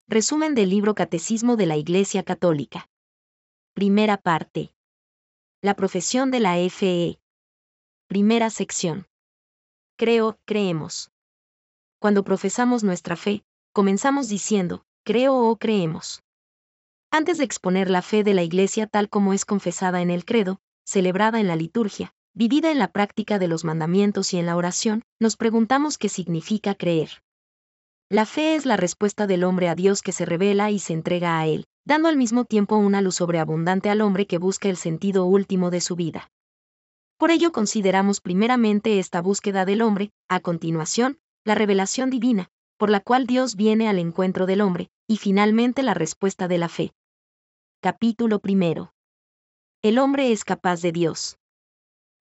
Resumen del libro Catecismo de la Iglesia Católica. Primera parte. La profesión de la fe. Primera sección. Creo, creemos. Cuando profesamos nuestra fe, comenzamos diciendo, creo o creemos. Antes de exponer la fe de la Iglesia tal como es confesada en el credo, celebrada en la liturgia, vivida en la práctica de los mandamientos y en la oración, nos preguntamos qué significa creer. La fe es la respuesta del hombre a Dios que se revela y se entrega a Él, dando al mismo tiempo una luz sobreabundante al hombre que busca el sentido último de su vida. Por ello consideramos primeramente esta búsqueda del hombre, a continuación, la revelación divina, por la cual Dios viene al encuentro del hombre, y finalmente la respuesta de la fe. Capítulo 1. El hombre es capaz de Dios.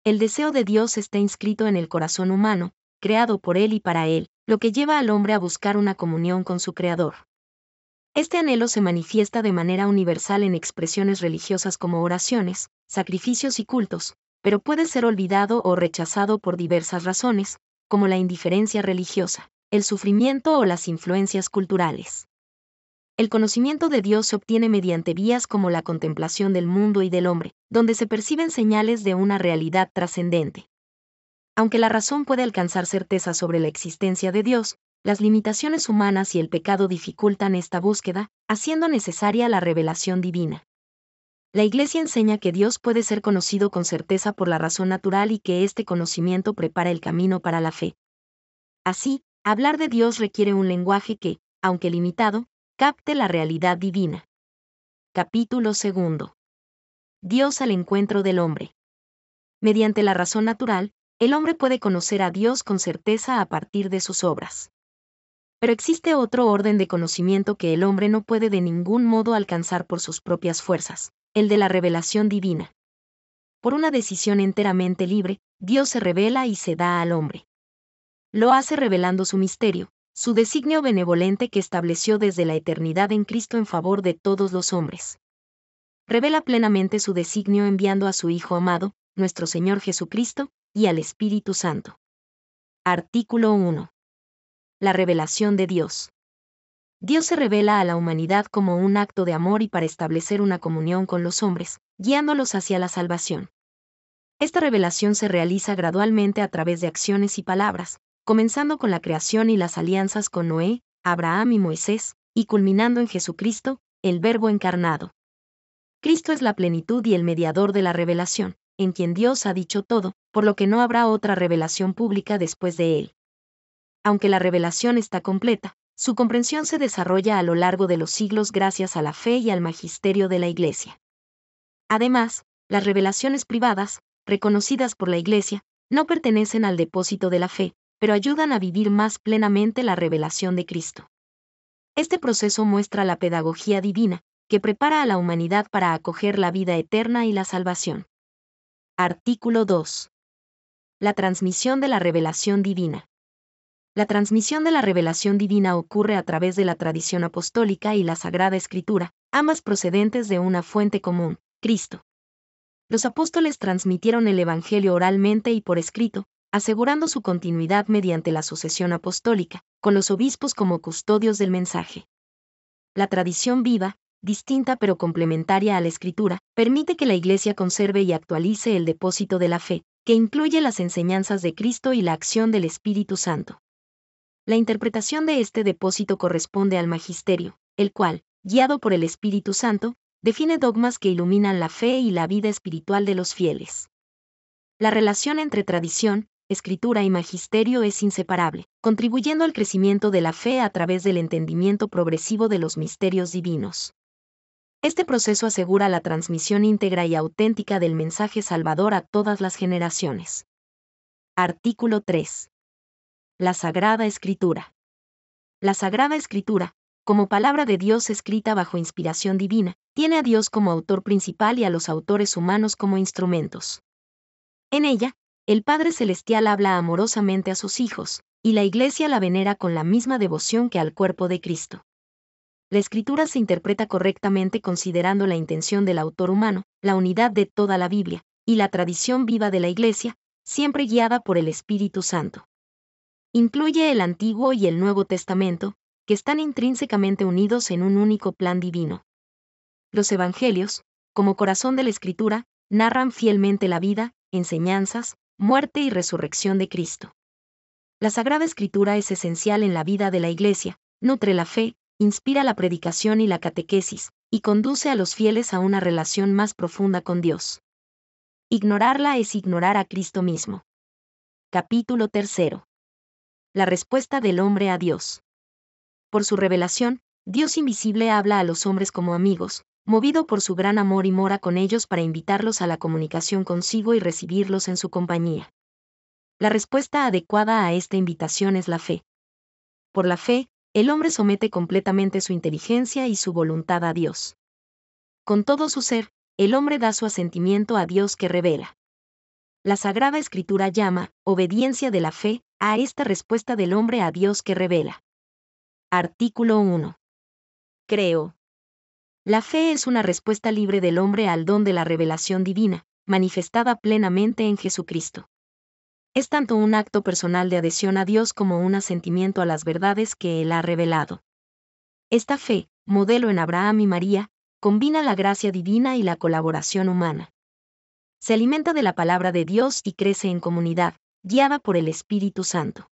El deseo de Dios está inscrito en el corazón humano, creado por Él y para Él, lo que lleva al hombre a buscar una comunión con su Creador. Este anhelo se manifiesta de manera universal en expresiones religiosas como oraciones, sacrificios y cultos, pero puede ser olvidado o rechazado por diversas razones, como la indiferencia religiosa, el sufrimiento o las influencias culturales. El conocimiento de Dios se obtiene mediante vías como la contemplación del mundo y del hombre, donde se perciben señales de una realidad trascendente. Aunque la razón puede alcanzar certeza sobre la existencia de Dios, las limitaciones humanas y el pecado dificultan esta búsqueda, haciendo necesaria la revelación divina. La Iglesia enseña que Dios puede ser conocido con certeza por la razón natural y que este conocimiento prepara el camino para la fe. Así, hablar de Dios requiere un lenguaje que, aunque limitado, capte la realidad divina. Capítulo 2. Dios al encuentro del hombre. Mediante la razón natural, el hombre puede conocer a Dios con certeza a partir de sus obras. Pero existe otro orden de conocimiento que el hombre no puede de ningún modo alcanzar por sus propias fuerzas, el de la revelación divina. Por una decisión enteramente libre, Dios se revela y se da al hombre. Lo hace revelando su misterio, su designio benevolente que estableció desde la eternidad en Cristo en favor de todos los hombres. Revela plenamente su designio enviando a su Hijo amado, nuestro Señor Jesucristo, y al Espíritu Santo. Artículo 1. La revelación de Dios. Dios se revela a la humanidad como un acto de amor y para establecer una comunión con los hombres, guiándolos hacia la salvación. Esta revelación se realiza gradualmente a través de acciones y palabras, comenzando con la creación y las alianzas con Noé, Abraham y Moisés, y culminando en Jesucristo, el Verbo encarnado. Cristo es la plenitud y el mediador de la revelación, en quien Dios ha dicho todo, por lo que no habrá otra revelación pública después de él. Aunque la revelación está completa, su comprensión se desarrolla a lo largo de los siglos gracias a la fe y al magisterio de la Iglesia. Además, las revelaciones privadas, reconocidas por la Iglesia, no pertenecen al depósito de la fe, pero ayudan a vivir más plenamente la revelación de Cristo. Este proceso muestra la pedagogía divina, que prepara a la humanidad para acoger la vida eterna y la salvación. Artículo 2. La transmisión de la revelación divina. La transmisión de la revelación divina ocurre a través de la tradición apostólica y la Sagrada Escritura, ambas procedentes de una fuente común, Cristo. Los apóstoles transmitieron el Evangelio oralmente y por escrito, asegurando su continuidad mediante la sucesión apostólica, con los obispos como custodios del mensaje. La tradición viva, distinta pero complementaria a la Escritura, permite que la Iglesia conserve y actualice el depósito de la fe, que incluye las enseñanzas de Cristo y la acción del Espíritu Santo. La interpretación de este depósito corresponde al magisterio, el cual, guiado por el Espíritu Santo, define dogmas que iluminan la fe y la vida espiritual de los fieles. La relación entre tradición, escritura y magisterio es inseparable, contribuyendo al crecimiento de la fe a través del entendimiento progresivo de los misterios divinos. Este proceso asegura la transmisión íntegra y auténtica del mensaje salvador a todas las generaciones. Artículo 3. La Sagrada Escritura. La Sagrada Escritura, como palabra de Dios escrita bajo inspiración divina, tiene a Dios como autor principal y a los autores humanos como instrumentos. En ella, el Padre Celestial habla amorosamente a sus hijos, y la Iglesia la venera con la misma devoción que al cuerpo de Cristo. La Escritura se interpreta correctamente considerando la intención del autor humano, la unidad de toda la Biblia, y la tradición viva de la Iglesia, siempre guiada por el Espíritu Santo. Incluye el Antiguo y el Nuevo Testamento, que están intrínsecamente unidos en un único plan divino. Los evangelios, como corazón de la Escritura, narran fielmente la vida, enseñanzas, muerte y resurrección de Cristo. La Sagrada Escritura es esencial en la vida de la Iglesia, nutre la fe, inspira la predicación y la catequesis, y conduce a los fieles a una relación más profunda con Dios. Ignorarla es ignorar a Cristo mismo. Capítulo 3. La respuesta del hombre a Dios. Por su revelación, Dios invisible habla a los hombres como amigos, movido por su gran amor y mora con ellos para invitarlos a la comunicación consigo y recibirlos en su compañía. La respuesta adecuada a esta invitación es la fe. Por la fe, el hombre somete completamente su inteligencia y su voluntad a Dios. Con todo su ser, el hombre da su asentimiento a Dios que revela. La Sagrada Escritura llama, obediencia de la fe, a esta respuesta del hombre a Dios que revela. Artículo 1. Creo. La fe es una respuesta libre del hombre al don de la revelación divina, manifestada plenamente en Jesucristo. Es tanto un acto personal de adhesión a Dios como un asentimiento a las verdades que Él ha revelado. Esta fe, modelo en Abraham y María, combina la gracia divina y la colaboración humana. Se alimenta de la palabra de Dios y crece en comunidad, guiada por el Espíritu Santo.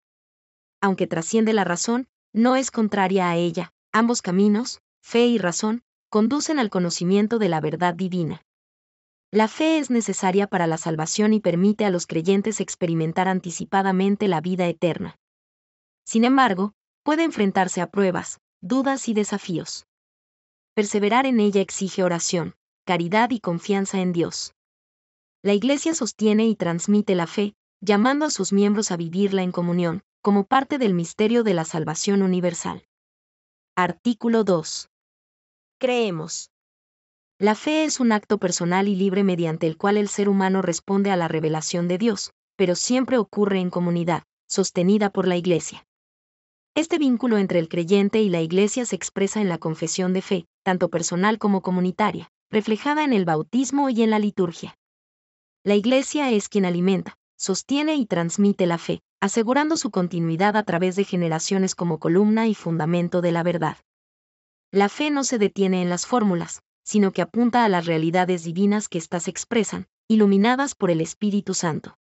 Aunque trasciende la razón, no es contraria a ella, ambos caminos, fe y razón, conducen al conocimiento de la verdad divina. La fe es necesaria para la salvación y permite a los creyentes experimentar anticipadamente la vida eterna. Sin embargo, puede enfrentarse a pruebas, dudas y desafíos. Perseverar en ella exige oración, caridad y confianza en Dios. La Iglesia sostiene y transmite la fe, llamando a sus miembros a vivirla en comunión, como parte del misterio de la salvación universal. Artículo 2. Creemos. La fe es un acto personal y libre mediante el cual el ser humano responde a la revelación de Dios, pero siempre ocurre en comunidad, sostenida por la Iglesia. Este vínculo entre el creyente y la Iglesia se expresa en la confesión de fe, tanto personal como comunitaria, reflejada en el bautismo y en la liturgia. La Iglesia es quien alimenta, sostiene y transmite la fe, asegurando su continuidad a través de generaciones como columna y fundamento de la verdad. La fe no se detiene en las fórmulas, sino que apunta a las realidades divinas que éstas expresan, iluminadas por el Espíritu Santo.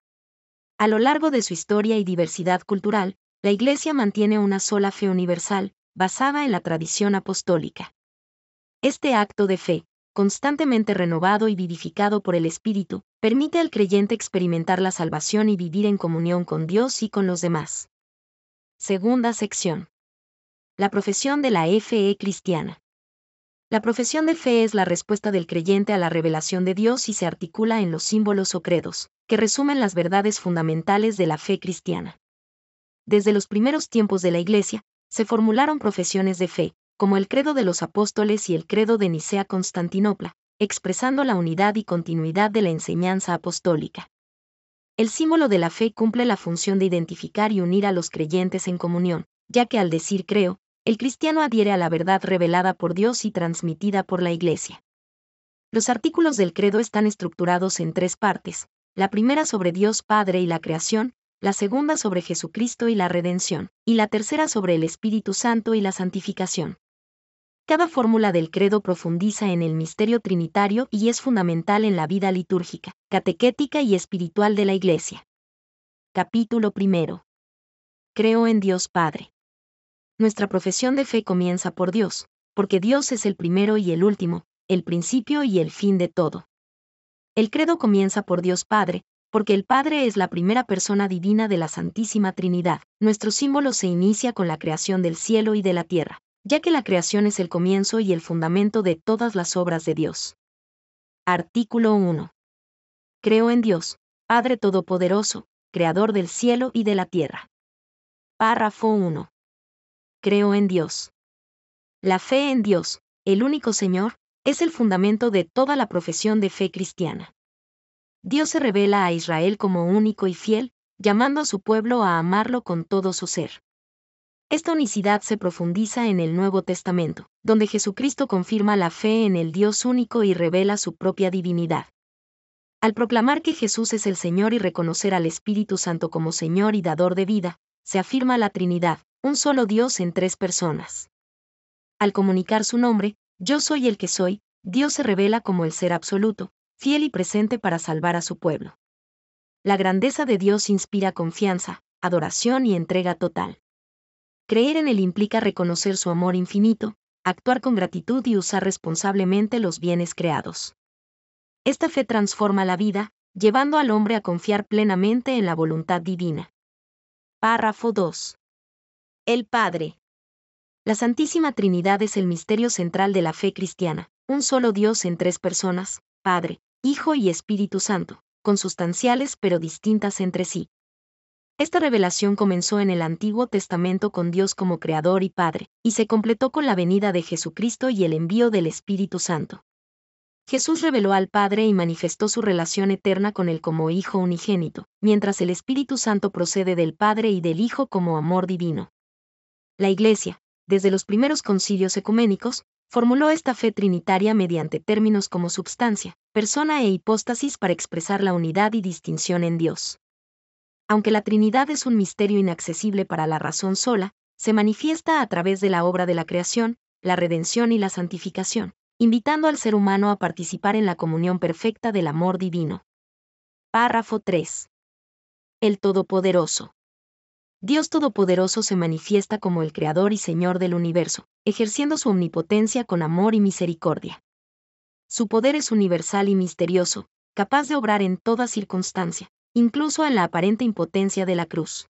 A lo largo de su historia y diversidad cultural, la Iglesia mantiene una sola fe universal, basada en la tradición apostólica. Este acto de fe, constantemente renovado y vivificado por el Espíritu, permite al creyente experimentar la salvación y vivir en comunión con Dios y con los demás. Segunda sección. La profesión de la fe cristiana. La profesión de fe es la respuesta del creyente a la revelación de Dios y se articula en los símbolos o credos, que resumen las verdades fundamentales de la fe cristiana. Desde los primeros tiempos de la Iglesia, se formularon profesiones de fe, como el credo de los apóstoles y el credo de Nicea-Constantinopla, expresando la unidad y continuidad de la enseñanza apostólica. El símbolo de la fe cumple la función de identificar y unir a los creyentes en comunión, ya que al decir creo, el cristiano adhiere a la verdad revelada por Dios y transmitida por la Iglesia. Los artículos del credo están estructurados en 3 partes, la primera sobre Dios Padre y la creación, la segunda sobre Jesucristo y la redención, y la tercera sobre el Espíritu Santo y la santificación. Cada fórmula del credo profundiza en el misterio trinitario y es fundamental en la vida litúrgica, catequética y espiritual de la Iglesia. Capítulo 1. Creo en Dios Padre. Nuestra profesión de fe comienza por Dios, porque Dios es el primero y el último, el principio y el fin de todo. El credo comienza por Dios Padre, porque el Padre es la primera persona divina de la Santísima Trinidad. Nuestro símbolo se inicia con la creación del cielo y de la tierra, ya que la creación es el comienzo y el fundamento de todas las obras de Dios. Artículo 1. Creo en Dios, Padre Todopoderoso, Creador del cielo y de la tierra. Párrafo 1. Creo en Dios. La fe en Dios, el único Señor, es el fundamento de toda la profesión de fe cristiana. Dios se revela a Israel como único y fiel, llamando a su pueblo a amarlo con todo su ser. Esta unicidad se profundiza en el Nuevo Testamento, donde Jesucristo confirma la fe en el Dios único y revela su propia divinidad. Al proclamar que Jesús es el Señor y reconocer al Espíritu Santo como Señor y dador de vida, se afirma la Trinidad, un solo Dios en tres personas. Al comunicar su nombre, yo soy el que soy, Dios se revela como el ser absoluto, fiel y presente para salvar a su pueblo. La grandeza de Dios inspira confianza, adoración y entrega total. Creer en Él implica reconocer su amor infinito, actuar con gratitud y usar responsablemente los bienes creados. Esta fe transforma la vida, llevando al hombre a confiar plenamente en la voluntad divina. Párrafo 2. El Padre. La Santísima Trinidad es el misterio central de la fe cristiana, un solo Dios en tres personas, Padre, Hijo y Espíritu Santo, consustanciales pero distintas entre sí. Esta revelación comenzó en el Antiguo Testamento con Dios como Creador y Padre, y se completó con la venida de Jesucristo y el envío del Espíritu Santo. Jesús reveló al Padre y manifestó su relación eterna con Él como Hijo unigénito, mientras el Espíritu Santo procede del Padre y del Hijo como amor divino. La Iglesia, desde los primeros concilios ecuménicos, formuló esta fe trinitaria mediante términos como substancia, persona e hipóstasis para expresar la unidad y distinción en Dios. Aunque la Trinidad es un misterio inaccesible para la razón sola, se manifiesta a través de la obra de la creación, la redención y la santificación, invitando al ser humano a participar en la comunión perfecta del amor divino. Párrafo 3. El Todopoderoso. Dios Todopoderoso se manifiesta como el Creador y Señor del universo, ejerciendo su omnipotencia con amor y misericordia. Su poder es universal y misterioso, capaz de obrar en toda circunstancia, incluso en la aparente impotencia de la cruz.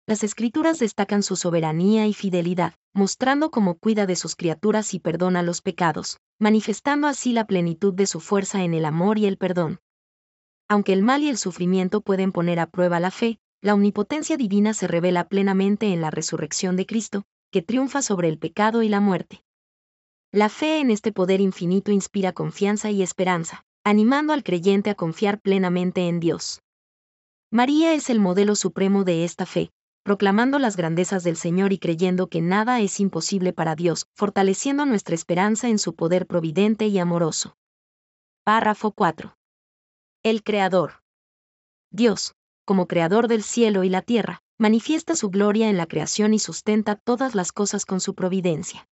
Las Escrituras destacan su soberanía y fidelidad, mostrando cómo cuida de sus criaturas y perdona los pecados, manifestando así la plenitud de su fuerza en el amor y el perdón. Aunque el mal y el sufrimiento pueden poner a prueba la fe, la omnipotencia divina se revela plenamente en la resurrección de Cristo, que triunfa sobre el pecado y la muerte. La fe en este poder infinito inspira confianza y esperanza, animando al creyente a confiar plenamente en Dios. María es el modelo supremo de esta fe, proclamando las grandezas del Señor y creyendo que nada es imposible para Dios, fortaleciendo nuestra esperanza en su poder providente y amoroso. Párrafo 4. El Creador. Dios, como Creador del cielo y la tierra, manifiesta su gloria en la creación y sustenta todas las cosas con su providencia.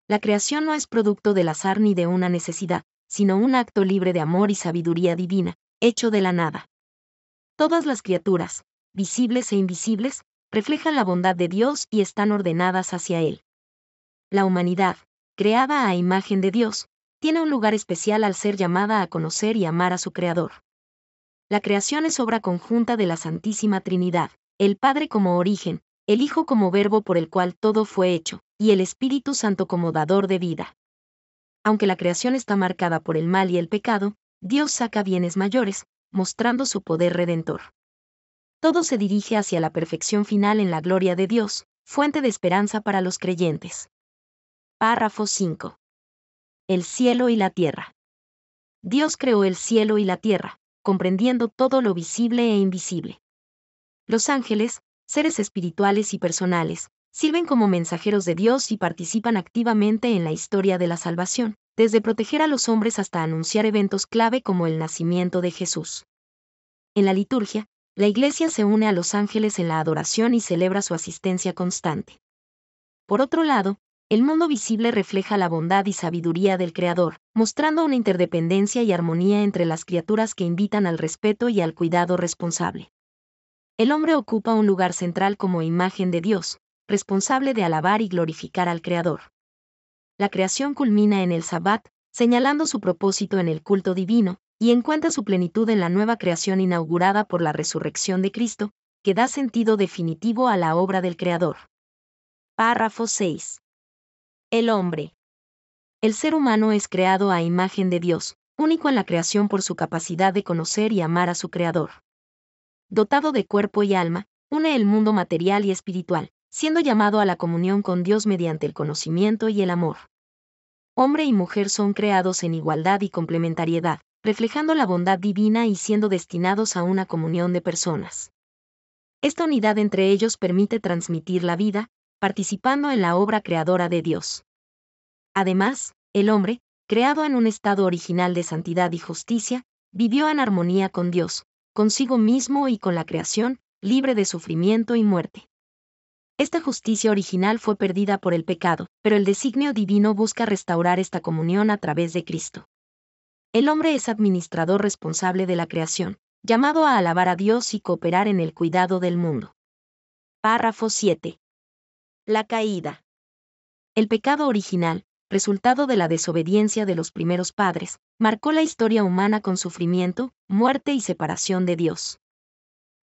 La creación no es producto del azar ni de una necesidad, sino un acto libre de amor y sabiduría divina, hecho de la nada. Todas las criaturas, visibles e invisibles, reflejan la bondad de Dios y están ordenadas hacia Él. La humanidad, creada a imagen de Dios, tiene un lugar especial al ser llamada a conocer y amar a su Creador. La creación es obra conjunta de la Santísima Trinidad, el Padre como origen, el Hijo como verbo por el cual todo fue hecho, y el Espíritu Santo como dador de vida. Aunque la creación está marcada por el mal y el pecado, Dios saca bienes mayores, mostrando su poder redentor. Todo se dirige hacia la perfección final en la gloria de Dios, fuente de esperanza para los creyentes. Párrafo 5. El cielo y la tierra. Dios creó el cielo y la tierra, comprendiendo todo lo visible e invisible. Los ángeles, seres espirituales y personales, sirven como mensajeros de Dios y participan activamente en la historia de la salvación, desde proteger a los hombres hasta anunciar eventos clave como el nacimiento de Jesús. En la liturgia, la Iglesia se une a los ángeles en la adoración y celebra su asistencia constante. Por otro lado, el mundo visible refleja la bondad y sabiduría del Creador, mostrando una interdependencia y armonía entre las criaturas que invitan al respeto y al cuidado responsable. El hombre ocupa un lugar central como imagen de Dios, responsable de alabar y glorificar al Creador. La creación culmina en el Sabbat, señalando su propósito en el culto divino, y encuentra su plenitud en la nueva creación inaugurada por la resurrección de Cristo, que da sentido definitivo a la obra del Creador. Párrafo 6. El hombre. El ser humano es creado a imagen de Dios, único en la creación por su capacidad de conocer y amar a su Creador. Dotado de cuerpo y alma, une el mundo material y espiritual, siendo llamado a la comunión con Dios mediante el conocimiento y el amor. Hombre y mujer son creados en igualdad y complementariedad, reflejando la bondad divina y siendo destinados a una comunión de personas. Esta unidad entre ellos permite transmitir la vida, participando en la obra creadora de Dios. Además, el hombre, creado en un estado original de santidad y justicia, vivió en armonía con Dios, consigo mismo y con la creación, libre de sufrimiento y muerte. Esta justicia original fue perdida por el pecado, pero el designio divino busca restaurar esta comunión a través de Cristo. El hombre es administrador responsable de la creación, llamado a alabar a Dios y cooperar en el cuidado del mundo. Párrafo 7. La caída. El pecado original, resultado de la desobediencia de los primeros padres, marcó la historia humana con sufrimiento, muerte y separación de Dios.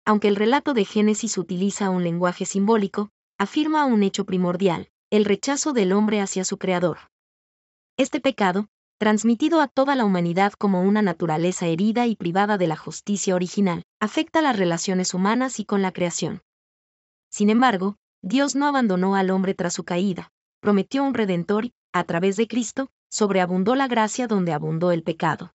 Aunque el relato de Génesis utiliza un lenguaje simbólico, afirma un hecho primordial, el rechazo del hombre hacia su Creador. Este pecado, transmitido a toda la humanidad como una naturaleza herida y privada de la justicia original, afecta las relaciones humanas y con la creación. Sin embargo, Dios no abandonó al hombre tras su caída, prometió un Redentor y, a través de Cristo, sobreabundó la gracia donde abundó el pecado.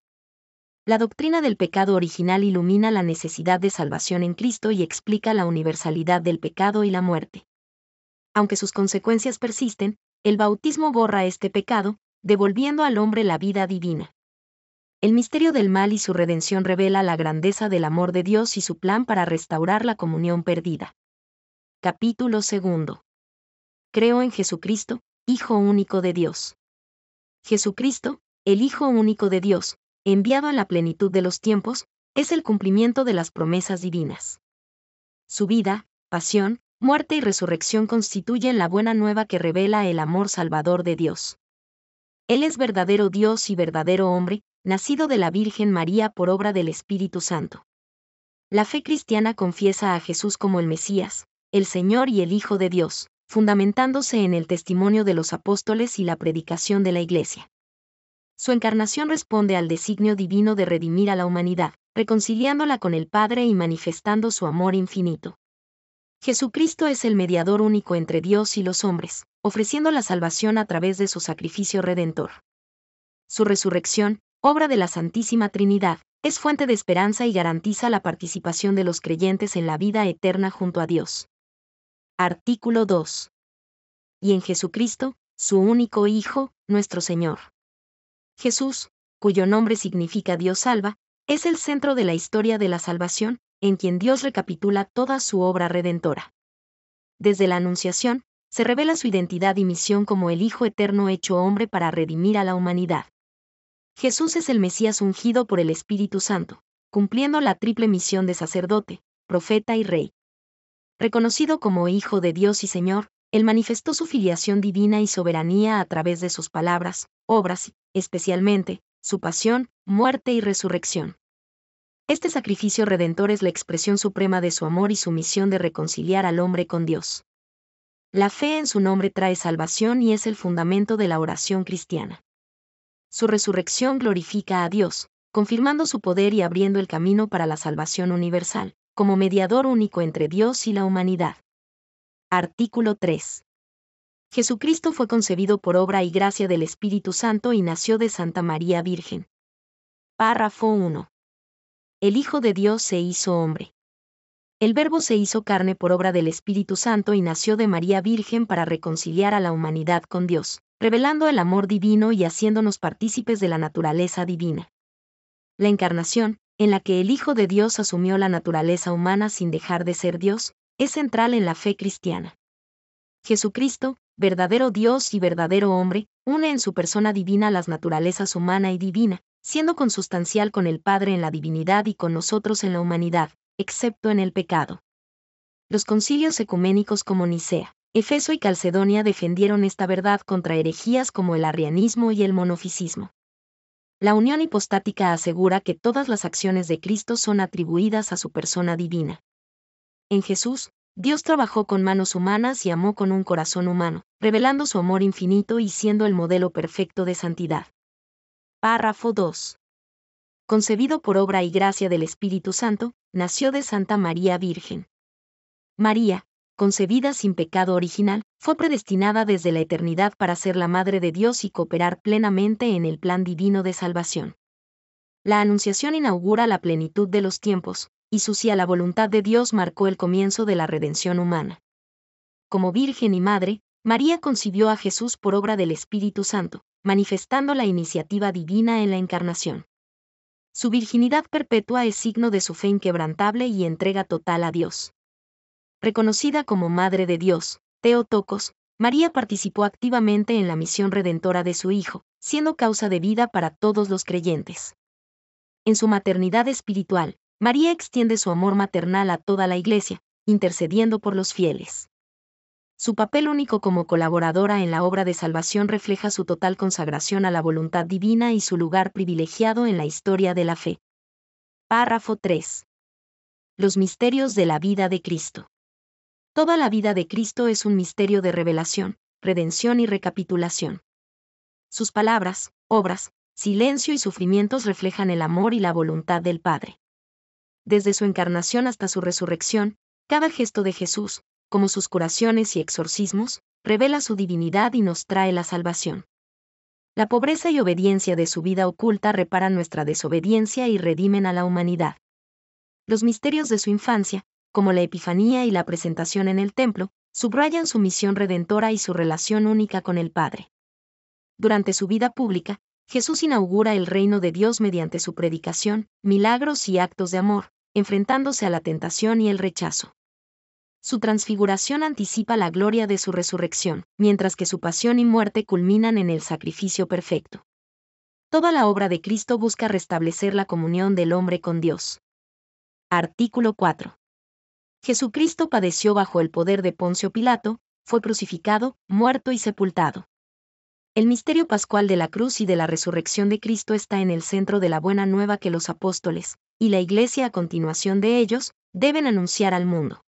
La doctrina del pecado original ilumina la necesidad de salvación en Cristo y explica la universalidad del pecado y la muerte. Aunque sus consecuencias persisten, el bautismo borra este pecado, devolviendo al hombre la vida divina. El misterio del mal y su redención revela la grandeza del amor de Dios y su plan para restaurar la comunión perdida. Capítulo 2. Creo en Jesucristo, Hijo único de Dios. Jesucristo, el Hijo único de Dios, enviado en la plenitud de los tiempos, es el cumplimiento de las promesas divinas. Su vida, pasión, muerte y resurrección constituyen la buena nueva que revela el amor salvador de Dios. Él es verdadero Dios y verdadero hombre, nacido de la Virgen María por obra del Espíritu Santo. La fe cristiana confiesa a Jesús como el Mesías, el Señor y el Hijo de Dios, fundamentándose en el testimonio de los apóstoles y la predicación de la Iglesia. Su encarnación responde al designio divino de redimir a la humanidad, reconciliándola con el Padre y manifestando su amor infinito. Jesucristo es el mediador único entre Dios y los hombres, ofreciendo la salvación a través de su sacrificio redentor. Su resurrección, obra de la Santísima Trinidad, es fuente de esperanza y garantiza la participación de los creyentes en la vida eterna junto a Dios. Artículo 2. Y en Jesucristo, su único Hijo, nuestro Señor. Jesús, cuyo nombre significa Dios salva, es el centro de la historia de la salvación, en quien Dios recapitula toda su obra redentora. Desde la Anunciación, se revela su identidad y misión como el Hijo eterno hecho hombre para redimir a la humanidad. Jesús es el Mesías ungido por el Espíritu Santo, cumpliendo la triple misión de sacerdote, profeta y rey. Reconocido como Hijo de Dios y Señor, Él manifestó su filiación divina y soberanía a través de sus palabras, obras y, especialmente, su pasión, muerte y resurrección. Este sacrificio redentor es la expresión suprema de su amor y su misión de reconciliar al hombre con Dios. La fe en su nombre trae salvación y es el fundamento de la oración cristiana. Su resurrección glorifica a Dios, confirmando su poder y abriendo el camino para la salvación universal, como mediador único entre Dios y la humanidad. Artículo 3. Jesucristo fue concebido por obra y gracia del Espíritu Santo y nació de Santa María Virgen. Párrafo 1. El Hijo de Dios se hizo hombre. El Verbo se hizo carne por obra del Espíritu Santo y nació de María Virgen para reconciliar a la humanidad con Dios, revelando el amor divino y haciéndonos partícipes de la naturaleza divina. La encarnación, en la que el Hijo de Dios asumió la naturaleza humana sin dejar de ser Dios, es central en la fe cristiana. Jesucristo, verdadero Dios y verdadero hombre, une en su persona divina las naturalezas humana y divina, siendo consustancial con el Padre en la divinidad y con nosotros en la humanidad, excepto en el pecado. Los concilios ecuménicos como Nicea, Efeso y Calcedonia defendieron esta verdad contra herejías como el arrianismo y el monofisismo. La unión hipostática asegura que todas las acciones de Cristo son atribuidas a su persona divina. En Jesús, Dios trabajó con manos humanas y amó con un corazón humano, revelando su amor infinito y siendo el modelo perfecto de santidad. Párrafo 2. Concebido por obra y gracia del Espíritu Santo, nació de Santa María Virgen. María, concebida sin pecado original, fue predestinada desde la eternidad para ser la Madre de Dios y cooperar plenamente en el plan divino de salvación. La Anunciación inaugura la plenitud de los tiempos, y su sí a la voluntad de Dios marcó el comienzo de la redención humana. Como Virgen y Madre, María concibió a Jesús por obra del Espíritu Santo, manifestando la iniciativa divina en la encarnación. Su virginidad perpetua es signo de su fe inquebrantable y entrega total a Dios. Reconocida como Madre de Dios, Theotokos, María participó activamente en la misión redentora de su Hijo, siendo causa de vida para todos los creyentes. En su maternidad espiritual, María extiende su amor maternal a toda la Iglesia, intercediendo por los fieles. Su papel único como colaboradora en la obra de salvación refleja su total consagración a la voluntad divina y su lugar privilegiado en la historia de la fe. Párrafo 3. Los misterios de la vida de Cristo. Toda la vida de Cristo es un misterio de revelación, redención y recapitulación. Sus palabras, obras, silencio y sufrimientos reflejan el amor y la voluntad del Padre. Desde su encarnación hasta su resurrección, cada gesto de Jesús, como sus curaciones y exorcismos, revela su divinidad y nos trae la salvación. La pobreza y obediencia de su vida oculta reparan nuestra desobediencia y redimen a la humanidad. Los misterios de su infancia, como la Epifanía y la presentación en el templo, subrayan su misión redentora y su relación única con el Padre. Durante su vida pública, Jesús inaugura el reino de Dios mediante su predicación, milagros y actos de amor, enfrentándose a la tentación y el rechazo. Su transfiguración anticipa la gloria de su resurrección, mientras que su pasión y muerte culminan en el sacrificio perfecto. Toda la obra de Cristo busca restablecer la comunión del hombre con Dios. Artículo 4. Jesucristo padeció bajo el poder de Poncio Pilato, fue crucificado, muerto y sepultado. El misterio pascual de la cruz y de la resurrección de Cristo está en el centro de la buena nueva que los apóstoles, y la Iglesia a continuación de ellos, deben anunciar al mundo.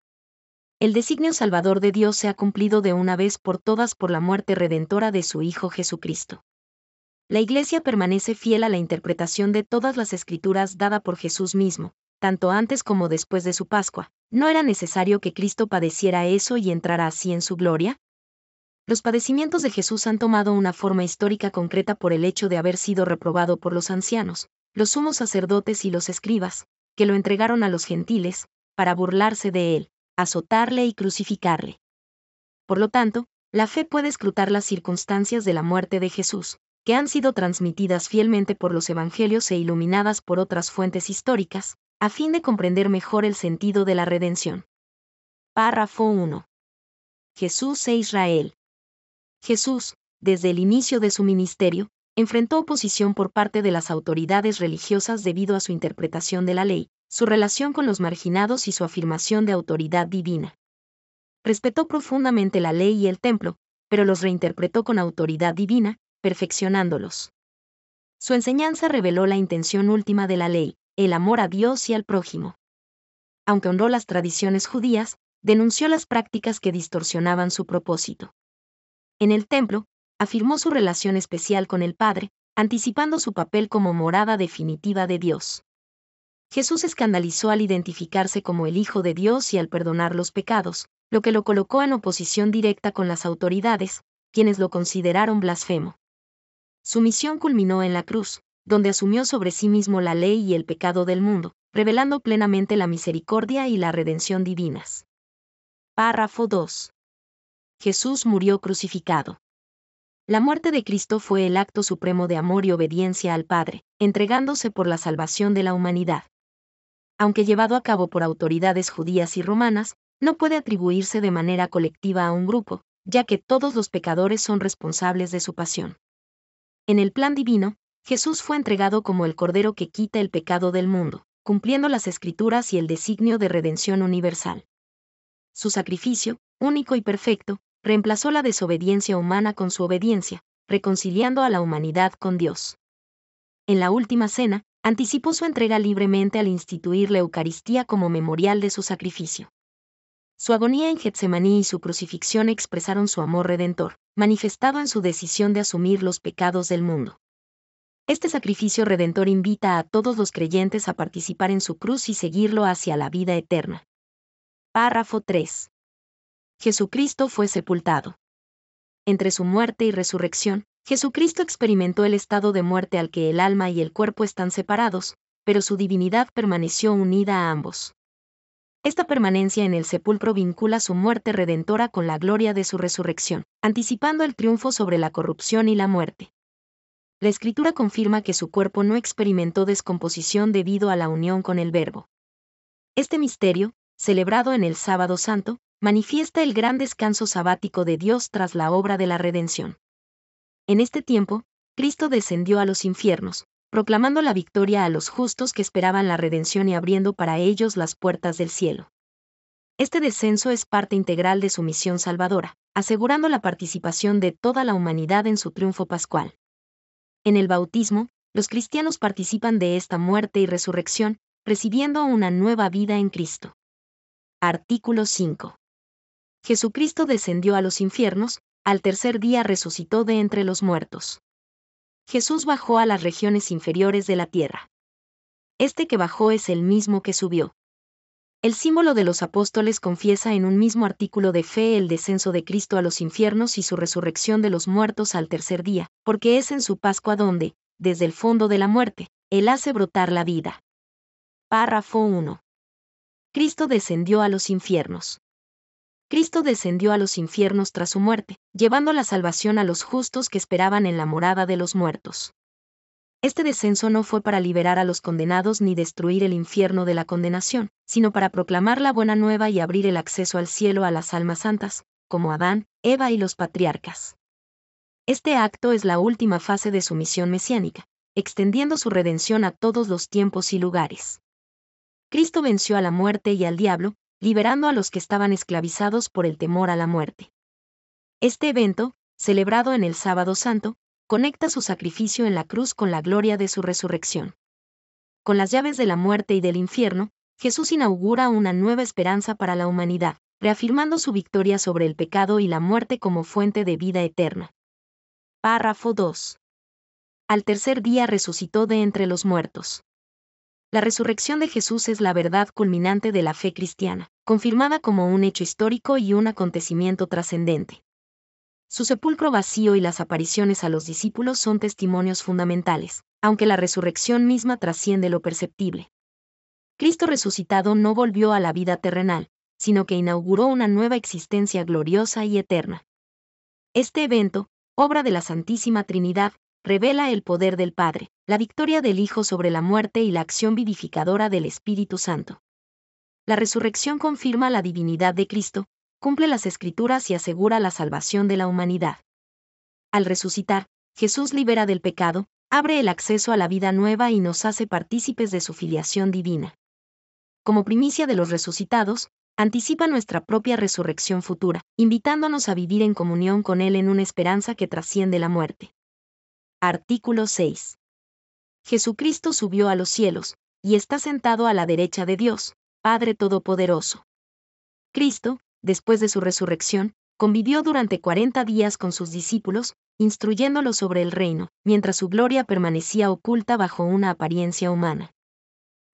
El designio salvador de Dios se ha cumplido de una vez por todas por la muerte redentora de su Hijo Jesucristo. La Iglesia permanece fiel a la interpretación de todas las Escrituras dada por Jesús mismo, tanto antes como después de su Pascua. ¿No era necesario que Cristo padeciera eso y entrara así en su gloria? Los padecimientos de Jesús han tomado una forma histórica concreta por el hecho de haber sido reprobado por los ancianos, los sumos sacerdotes y los escribas, que lo entregaron a los gentiles, para burlarse de él, azotarle y crucificarle. Por lo tanto, la fe puede escrutar las circunstancias de la muerte de Jesús, que han sido transmitidas fielmente por los evangelios e iluminadas por otras fuentes históricas, a fin de comprender mejor el sentido de la redención. Párrafo 1. Jesús e Israel. Jesús, desde el inicio de su ministerio, enfrentó oposición por parte de las autoridades religiosas debido a su interpretación de la ley, su relación con los marginados y su afirmación de autoridad divina. Respetó profundamente la ley y el templo, pero los reinterpretó con autoridad divina, perfeccionándolos. Su enseñanza reveló la intención última de la ley, el amor a Dios y al prójimo. Aunque honró las tradiciones judías, denunció las prácticas que distorsionaban su propósito. En el templo, afirmó su relación especial con el Padre, anticipando su papel como morada definitiva de Dios. Jesús escandalizó al identificarse como el Hijo de Dios y al perdonar los pecados, lo que lo colocó en oposición directa con las autoridades, quienes lo consideraron blasfemo. Su misión culminó en la cruz, donde asumió sobre sí mismo la ley y el pecado del mundo, revelando plenamente la misericordia y la redención divinas. Párrafo 2. Jesús murió crucificado. La muerte de Cristo fue el acto supremo de amor y obediencia al Padre, entregándose por la salvación de la humanidad. Aunque llevado a cabo por autoridades judías y romanas, no puede atribuirse de manera colectiva a un grupo, ya que todos los pecadores son responsables de su pasión. En el plan divino, Jesús fue entregado como el Cordero que quita el pecado del mundo, cumpliendo las Escrituras y el designio de redención universal. Su sacrificio, único y perfecto, reemplazó la desobediencia humana con su obediencia, reconciliando a la humanidad con Dios. En la última cena, anticipó su entrega libremente al instituir la Eucaristía como memorial de su sacrificio. Su agonía en Getsemaní y su crucifixión expresaron su amor redentor, manifestado en su decisión de asumir los pecados del mundo. Este sacrificio redentor invita a todos los creyentes a participar en su cruz y seguirlo hacia la vida eterna. Párrafo 3. Jesucristo fue sepultado. Entre su muerte y resurrección, Jesucristo experimentó el estado de muerte al que el alma y el cuerpo están separados, pero su divinidad permaneció unida a ambos. Esta permanencia en el sepulcro vincula su muerte redentora con la gloria de su resurrección, anticipando el triunfo sobre la corrupción y la muerte. La Escritura confirma que su cuerpo no experimentó descomposición debido a la unión con el Verbo. Este misterio, celebrado en el Sábado Santo, manifiesta el gran descanso sabático de Dios tras la obra de la redención. En este tiempo, Cristo descendió a los infiernos, proclamando la victoria a los justos que esperaban la redención y abriendo para ellos las puertas del cielo. Este descenso es parte integral de su misión salvadora, asegurando la participación de toda la humanidad en su triunfo pascual. En el bautismo, los cristianos participan de esta muerte y resurrección, recibiendo una nueva vida en Cristo. Artículo 5. Jesucristo descendió a los infiernos, al tercer día resucitó de entre los muertos. Jesús bajó a las regiones inferiores de la tierra. Este que bajó es el mismo que subió. El símbolo de los apóstoles confiesa en un mismo artículo de fe el descenso de Cristo a los infiernos y su resurrección de los muertos al tercer día, porque es en su Pascua donde, desde el fondo de la muerte, Él hace brotar la vida. Párrafo 1. Cristo descendió a los infiernos. Cristo descendió a los infiernos tras su muerte, llevando la salvación a los justos que esperaban en la morada de los muertos. Este descenso no fue para liberar a los condenados ni destruir el infierno de la condenación, sino para proclamar la buena nueva y abrir el acceso al cielo a las almas santas, como Adán, Eva y los patriarcas. Este acto es la última fase de su misión mesiánica, extendiendo su redención a todos los tiempos y lugares. Cristo venció a la muerte y al diablo, liberando a los que estaban esclavizados por el temor a la muerte. Este evento, celebrado en el Sábado Santo, conecta su sacrificio en la cruz con la gloria de su resurrección. Con las llaves de la muerte y del infierno, Jesús inaugura una nueva esperanza para la humanidad, reafirmando su victoria sobre el pecado y la muerte como fuente de vida eterna. Párrafo 2. Al tercer día resucitó de entre los muertos. La resurrección de Jesús es la verdad culminante de la fe cristiana, confirmada como un hecho histórico y un acontecimiento trascendente. Su sepulcro vacío y las apariciones a los discípulos son testimonios fundamentales, aunque la resurrección misma trasciende lo perceptible. Cristo resucitado no volvió a la vida terrenal, sino que inauguró una nueva existencia gloriosa y eterna. Este evento, obra de la Santísima Trinidad, revela el poder del Padre, la victoria del Hijo sobre la muerte y la acción vivificadora del Espíritu Santo. La resurrección confirma la divinidad de Cristo, cumple las Escrituras y asegura la salvación de la humanidad. Al resucitar, Jesús libera del pecado, abre el acceso a la vida nueva y nos hace partícipes de su filiación divina. Como primicia de los resucitados, anticipa nuestra propia resurrección futura, invitándonos a vivir en comunión con Él en una esperanza que trasciende la muerte. Artículo 6. Jesucristo subió a los cielos, y está sentado a la derecha de Dios, Padre Todopoderoso. Cristo, después de su resurrección, convivió durante 40 días con sus discípulos, instruyéndolos sobre el reino, mientras su gloria permanecía oculta bajo una apariencia humana.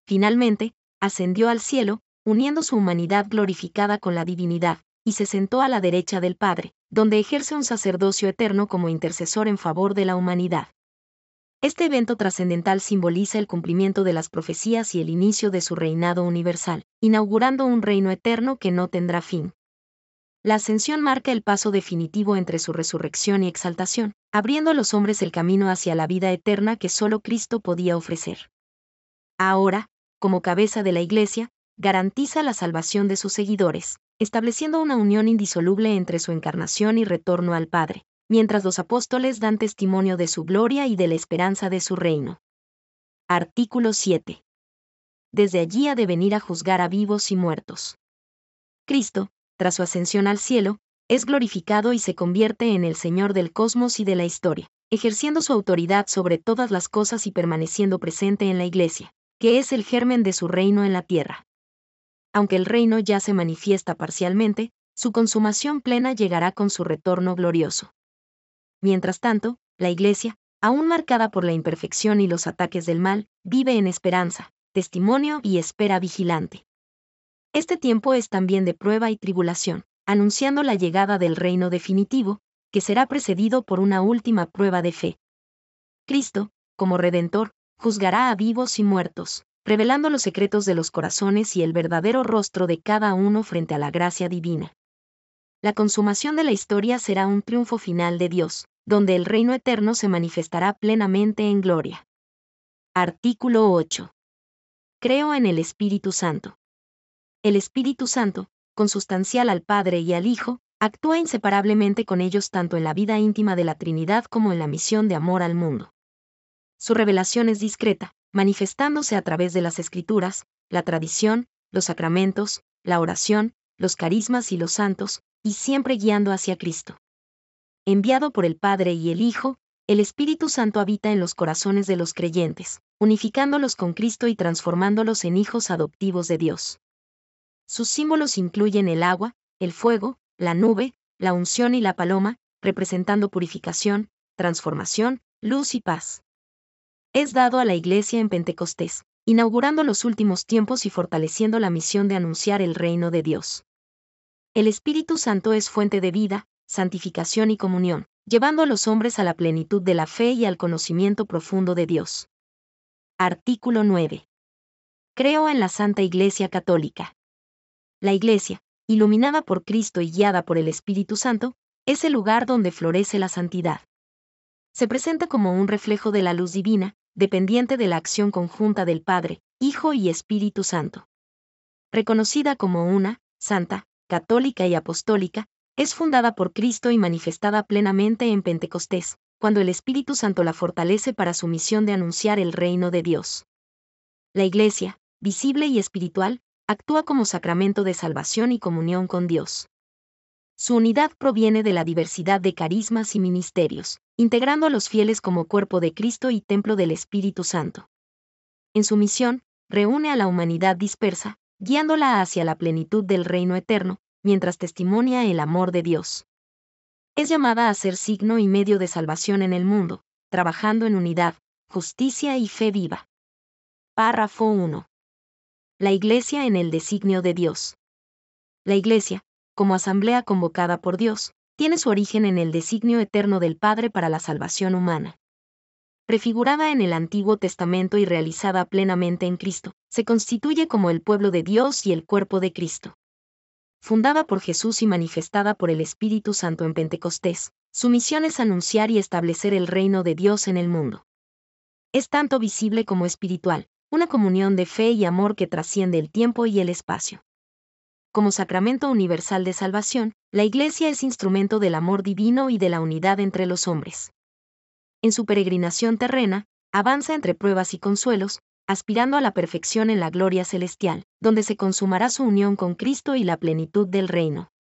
Finalmente, ascendió al cielo, uniendo su humanidad glorificada con la divinidad, y se sentó a la derecha del Padre, donde ejerce un sacerdocio eterno como intercesor en favor de la humanidad. Este evento trascendental simboliza el cumplimiento de las profecías y el inicio de su reinado universal, inaugurando un reino eterno que no tendrá fin. La ascensión marca el paso definitivo entre su resurrección y exaltación, abriendo a los hombres el camino hacia la vida eterna que solo Cristo podía ofrecer. Ahora, como cabeza de la Iglesia, garantiza la salvación de sus seguidores, estableciendo una unión indisoluble entre su encarnación y retorno al Padre, mientras los apóstoles dan testimonio de su gloria y de la esperanza de su reino. Artículo 7. Desde allí ha de venir a juzgar a vivos y muertos. Cristo, tras su ascensión al cielo, es glorificado y se convierte en el Señor del cosmos y de la historia, ejerciendo su autoridad sobre todas las cosas y permaneciendo presente en la Iglesia, que es el germen de su reino en la tierra. Aunque el reino ya se manifiesta parcialmente, su consumación plena llegará con su retorno glorioso. Mientras tanto, la Iglesia, aún marcada por la imperfección y los ataques del mal, vive en esperanza, testimonio y espera vigilante. Este tiempo es también de prueba y tribulación, anunciando la llegada del reino definitivo, que será precedido por una última prueba de fe. Cristo, como Redentor, juzgará a vivos y muertos, revelando los secretos de los corazones y el verdadero rostro de cada uno frente a la gracia divina. La consumación de la historia será un triunfo final de Dios, donde el reino eterno se manifestará plenamente en gloria. Artículo 8. Creo en el Espíritu Santo. El Espíritu Santo, consustancial al Padre y al Hijo, actúa inseparablemente con ellos tanto en la vida íntima de la Trinidad como en la misión de amor al mundo. Su revelación es discreta, manifestándose a través de las Escrituras, la tradición, los sacramentos, la oración, los carismas y los santos, y siempre guiando hacia Cristo. Enviado por el Padre y el Hijo, el Espíritu Santo habita en los corazones de los creyentes, unificándolos con Cristo y transformándolos en hijos adoptivos de Dios. Sus símbolos incluyen el agua, el fuego, la nube, la unción y la paloma, representando purificación, transformación, luz y paz. Es dado a la Iglesia en Pentecostés, inaugurando los últimos tiempos y fortaleciendo la misión de anunciar el reino de Dios. El Espíritu Santo es fuente de vida, santificación y comunión, llevando a los hombres a la plenitud de la fe y al conocimiento profundo de Dios. Artículo 9. Creo en la Santa Iglesia Católica. La Iglesia, iluminada por Cristo y guiada por el Espíritu Santo, es el lugar donde florece la santidad. Se presenta como un reflejo de la luz divina, dependiente de la acción conjunta del Padre, Hijo y Espíritu Santo. Reconocida como una, santa, católica y apostólica, es fundada por Cristo y manifestada plenamente en Pentecostés, cuando el Espíritu Santo la fortalece para su misión de anunciar el reino de Dios. La Iglesia, visible y espiritual, actúa como sacramento de salvación y comunión con Dios. Su unidad proviene de la diversidad de carismas y ministerios, integrando a los fieles como cuerpo de Cristo y templo del Espíritu Santo. En su misión, reúne a la humanidad dispersa, guiándola hacia la plenitud del reino eterno, mientras testimonia el amor de Dios. Es llamada a ser signo y medio de salvación en el mundo, trabajando en unidad, justicia y fe viva. Párrafo 1. La Iglesia en el designio de Dios. La Iglesia, como asamblea convocada por Dios, tiene su origen en el designio eterno del Padre para la salvación humana. Prefigurada en el Antiguo Testamento y realizada plenamente en Cristo, se constituye como el pueblo de Dios y el cuerpo de Cristo. Fundada por Jesús y manifestada por el Espíritu Santo en Pentecostés, su misión es anunciar y establecer el reino de Dios en el mundo. Es tanto visible como espiritual, una comunión de fe y amor que trasciende el tiempo y el espacio. Como sacramento universal de salvación, la Iglesia es instrumento del amor divino y de la unidad entre los hombres. En su peregrinación terrena, avanza entre pruebas y consuelos, aspirando a la perfección en la gloria celestial, donde se consumará su unión con Cristo y la plenitud del reino.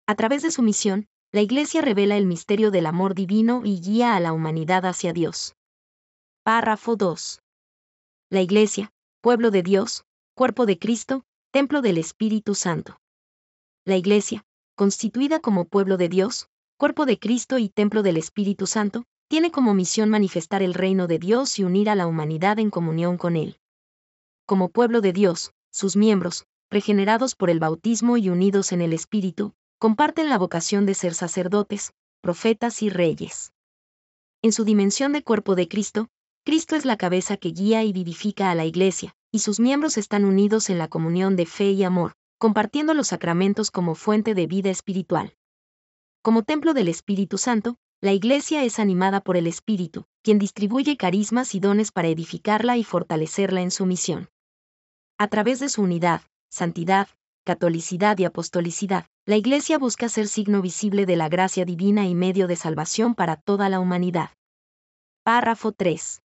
A través de su misión, la Iglesia revela el misterio del amor divino y guía a la humanidad hacia Dios. Párrafo 2. La Iglesia, pueblo de Dios, cuerpo de Cristo, templo del Espíritu Santo. La Iglesia, constituida como pueblo de Dios, cuerpo de Cristo y templo del Espíritu Santo, tiene como misión manifestar el reino de Dios y unir a la humanidad en comunión con Él. Como pueblo de Dios, sus miembros, regenerados por el bautismo y unidos en el Espíritu, comparten la vocación de ser sacerdotes, profetas y reyes. En su dimensión de cuerpo de Cristo, Cristo es la cabeza que guía y vivifica a la Iglesia, y sus miembros están unidos en la comunión de fe y amor, compartiendo los sacramentos como fuente de vida espiritual. Como templo del Espíritu Santo, la Iglesia es animada por el Espíritu, quien distribuye carismas y dones para edificarla y fortalecerla en su misión. A través de su unidad, santidad, catolicidad y apostolicidad, la Iglesia busca ser signo visible de la gracia divina y medio de salvación para toda la humanidad. Párrafo 3.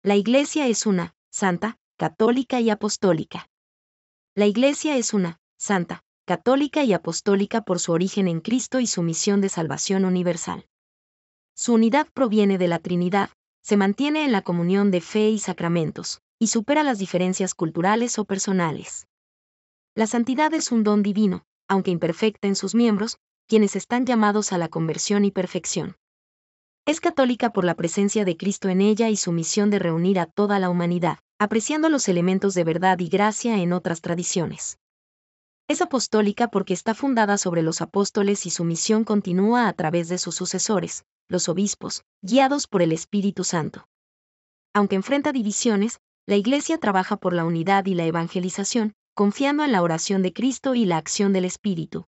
La Iglesia es una, santa, católica y apostólica. La Iglesia es una, santa, católica y apostólica por su origen en Cristo y su misión de salvación universal. Su unidad proviene de la Trinidad, se mantiene en la comunión de fe y sacramentos, y supera las diferencias culturales o personales. La santidad es un don divino, aunque imperfecta en sus miembros, quienes están llamados a la conversión y perfección. Es católica por la presencia de Cristo en ella y su misión de reunir a toda la humanidad, apreciando los elementos de verdad y gracia en otras tradiciones. Es apostólica porque está fundada sobre los apóstoles y su misión continúa a través de sus sucesores, los obispos, guiados por el Espíritu Santo. Aunque enfrenta divisiones, la Iglesia trabaja por la unidad y la evangelización, confiando en la oración de Cristo y la acción del Espíritu.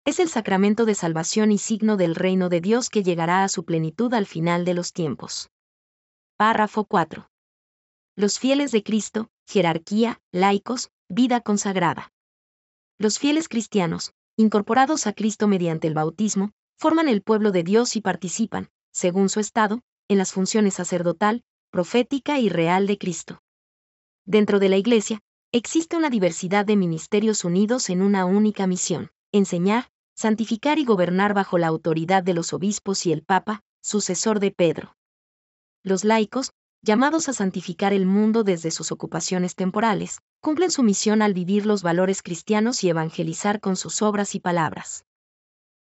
Es el sacramento de salvación y signo del reino de Dios que llegará a su plenitud al final de los tiempos. Párrafo 4. Los fieles de Cristo, jerarquía, laicos, vida consagrada. Los fieles cristianos, incorporados a Cristo mediante el bautismo, forman el pueblo de Dios y participan, según su estado, en las funciones sacerdotal, profética y real de Cristo. Dentro de la Iglesia, existe una diversidad de ministerios unidos en una única misión: enseñar, santificar y gobernar bajo la autoridad de los obispos y el Papa, sucesor de Pedro. Los laicos, llamados a santificar el mundo desde sus ocupaciones temporales, cumplen su misión al vivir los valores cristianos y evangelizar con sus obras y palabras.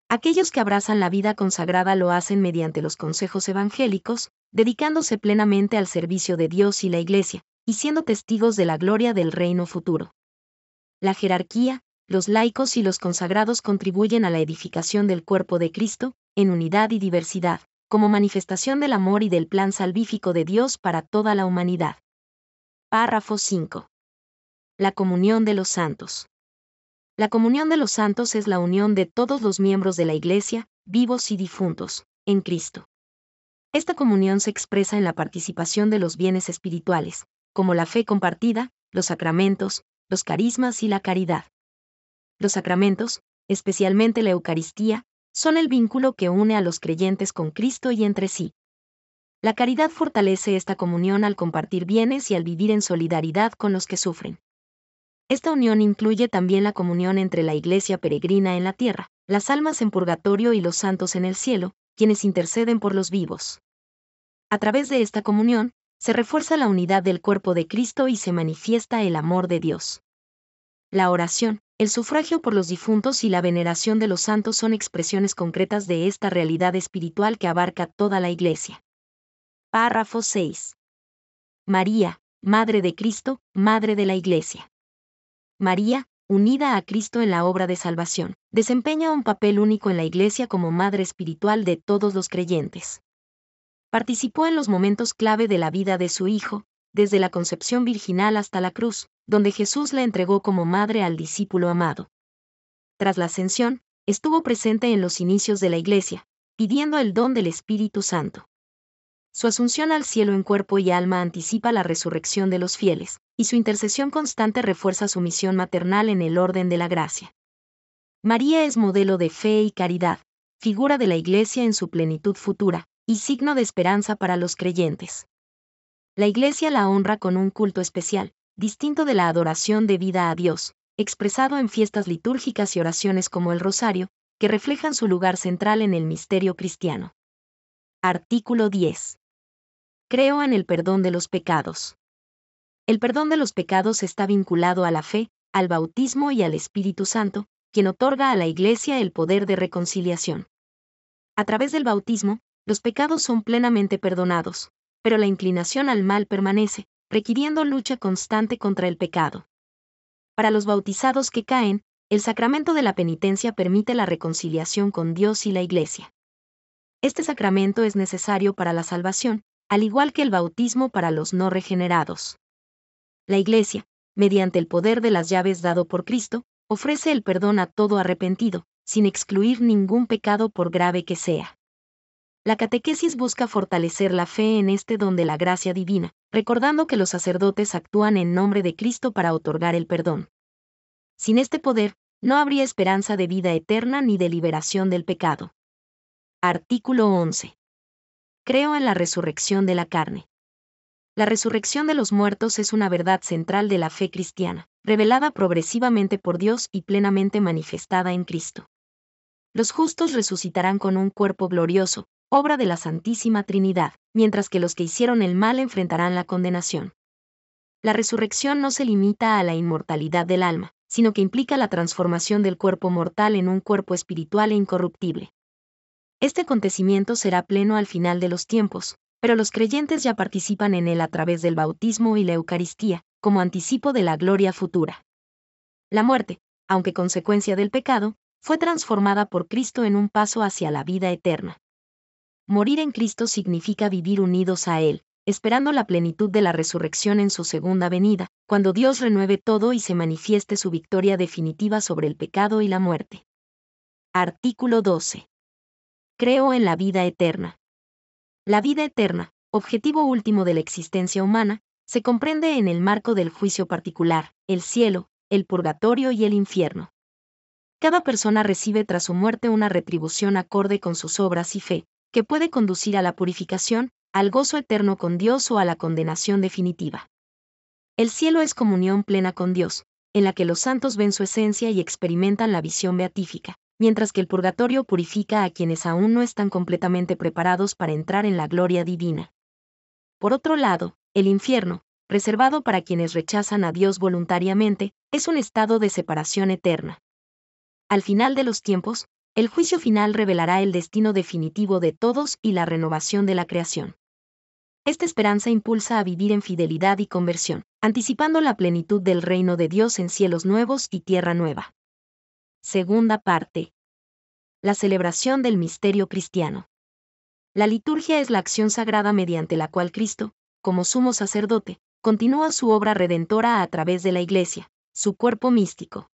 Aquellos que abrazan la vida consagrada lo hacen mediante los consejos evangélicos, dedicándose plenamente al servicio de Dios y la Iglesia, y siendo testigos de la gloria del reino futuro. La jerarquía, los laicos y los consagrados contribuyen a la edificación del cuerpo de Cristo, en unidad y diversidad, como manifestación del amor y del plan salvífico de Dios para toda la humanidad. Párrafo 5. La comunión de los santos. La comunión de los santos es la unión de todos los miembros de la Iglesia, vivos y difuntos, en Cristo. Esta comunión se expresa en la participación de los bienes espirituales, como la fe compartida, los sacramentos, los carismas y la caridad. Los sacramentos, especialmente la Eucaristía, son el vínculo que une a los creyentes con Cristo y entre sí. La caridad fortalece esta comunión al compartir bienes y al vivir en solidaridad con los que sufren. Esta unión incluye también la comunión entre la Iglesia peregrina en la tierra, las almas en purgatorio y los santos en el cielo, quienes interceden por los vivos. A través de esta comunión, se refuerza la unidad del cuerpo de Cristo y se manifiesta el amor de Dios. La oración, el sufragio por los difuntos y la veneración de los santos son expresiones concretas de esta realidad espiritual que abarca toda la Iglesia. Párrafo 6. María, Madre de Cristo, Madre de la Iglesia. María, unida a Cristo en la obra de salvación, desempeña un papel único en la Iglesia como madre espiritual de todos los creyentes. Participó en los momentos clave de la vida de su Hijo, desde la concepción virginal hasta la cruz, donde Jesús la entregó como madre al discípulo amado. Tras la ascensión, estuvo presente en los inicios de la Iglesia, pidiendo el don del Espíritu Santo. Su asunción al cielo en cuerpo y alma anticipa la resurrección de los fieles, y su intercesión constante refuerza su misión maternal en el orden de la gracia. María es modelo de fe y caridad, figura de la Iglesia en su plenitud futura, y signo de esperanza para los creyentes. La Iglesia la honra con un culto especial, distinto de la adoración debida a Dios, expresado en fiestas litúrgicas y oraciones como el Rosario, que reflejan su lugar central en el misterio cristiano. Artículo 10. Creo en el perdón de los pecados. El perdón de los pecados está vinculado a la fe, al bautismo y al Espíritu Santo, quien otorga a la Iglesia el poder de reconciliación. A través del bautismo, los pecados son plenamente perdonados, pero la inclinación al mal permanece, requiriendo lucha constante contra el pecado. Para los bautizados que caen, el sacramento de la penitencia permite la reconciliación con Dios y la Iglesia. Este sacramento es necesario para la salvación, al igual que el bautismo para los no regenerados. La Iglesia, mediante el poder de las llaves dado por Cristo, ofrece el perdón a todo arrepentido, sin excluir ningún pecado por grave que sea. La catequesis busca fortalecer la fe en este don de la gracia divina, recordando que los sacerdotes actúan en nombre de Cristo para otorgar el perdón. Sin este poder, no habría esperanza de vida eterna ni de liberación del pecado. Artículo 11. Creo en la resurrección de la carne. La resurrección de los muertos es una verdad central de la fe cristiana, revelada progresivamente por Dios y plenamente manifestada en Cristo. Los justos resucitarán con un cuerpo glorioso, obra de la Santísima Trinidad, mientras que los que hicieron el mal enfrentarán la condenación. La resurrección no se limita a la inmortalidad del alma, sino que implica la transformación del cuerpo mortal en un cuerpo espiritual e incorruptible. Este acontecimiento será pleno al final de los tiempos, pero los creyentes ya participan en él a través del bautismo y la Eucaristía, como anticipo de la gloria futura. La muerte, aunque consecuencia del pecado, fue transformada por Cristo en un paso hacia la vida eterna. Morir en Cristo significa vivir unidos a Él, esperando la plenitud de la resurrección en su segunda venida, cuando Dios renueve todo y se manifieste su victoria definitiva sobre el pecado y la muerte. Artículo 12. Creo en la vida eterna. La vida eterna, objetivo último de la existencia humana, se comprende en el marco del juicio particular, el cielo, el purgatorio y el infierno. Cada persona recibe tras su muerte una retribución acorde con sus obras y fe, que puede conducir a la purificación, al gozo eterno con Dios o a la condenación definitiva. El cielo es comunión plena con Dios, en la que los santos ven su esencia y experimentan la visión beatífica, mientras que el purgatorio purifica a quienes aún no están completamente preparados para entrar en la gloria divina. Por otro lado, el infierno, reservado para quienes rechazan a Dios voluntariamente, es un estado de separación eterna. Al final de los tiempos, el juicio final revelará el destino definitivo de todos y la renovación de la creación. Esta esperanza impulsa a vivir en fidelidad y conversión, anticipando la plenitud del reino de Dios en cielos nuevos y tierra nueva. Segunda parte. La celebración del misterio cristiano. La liturgia es la acción sagrada mediante la cual Cristo, como sumo sacerdote, continúa su obra redentora a través de la Iglesia, su cuerpo místico.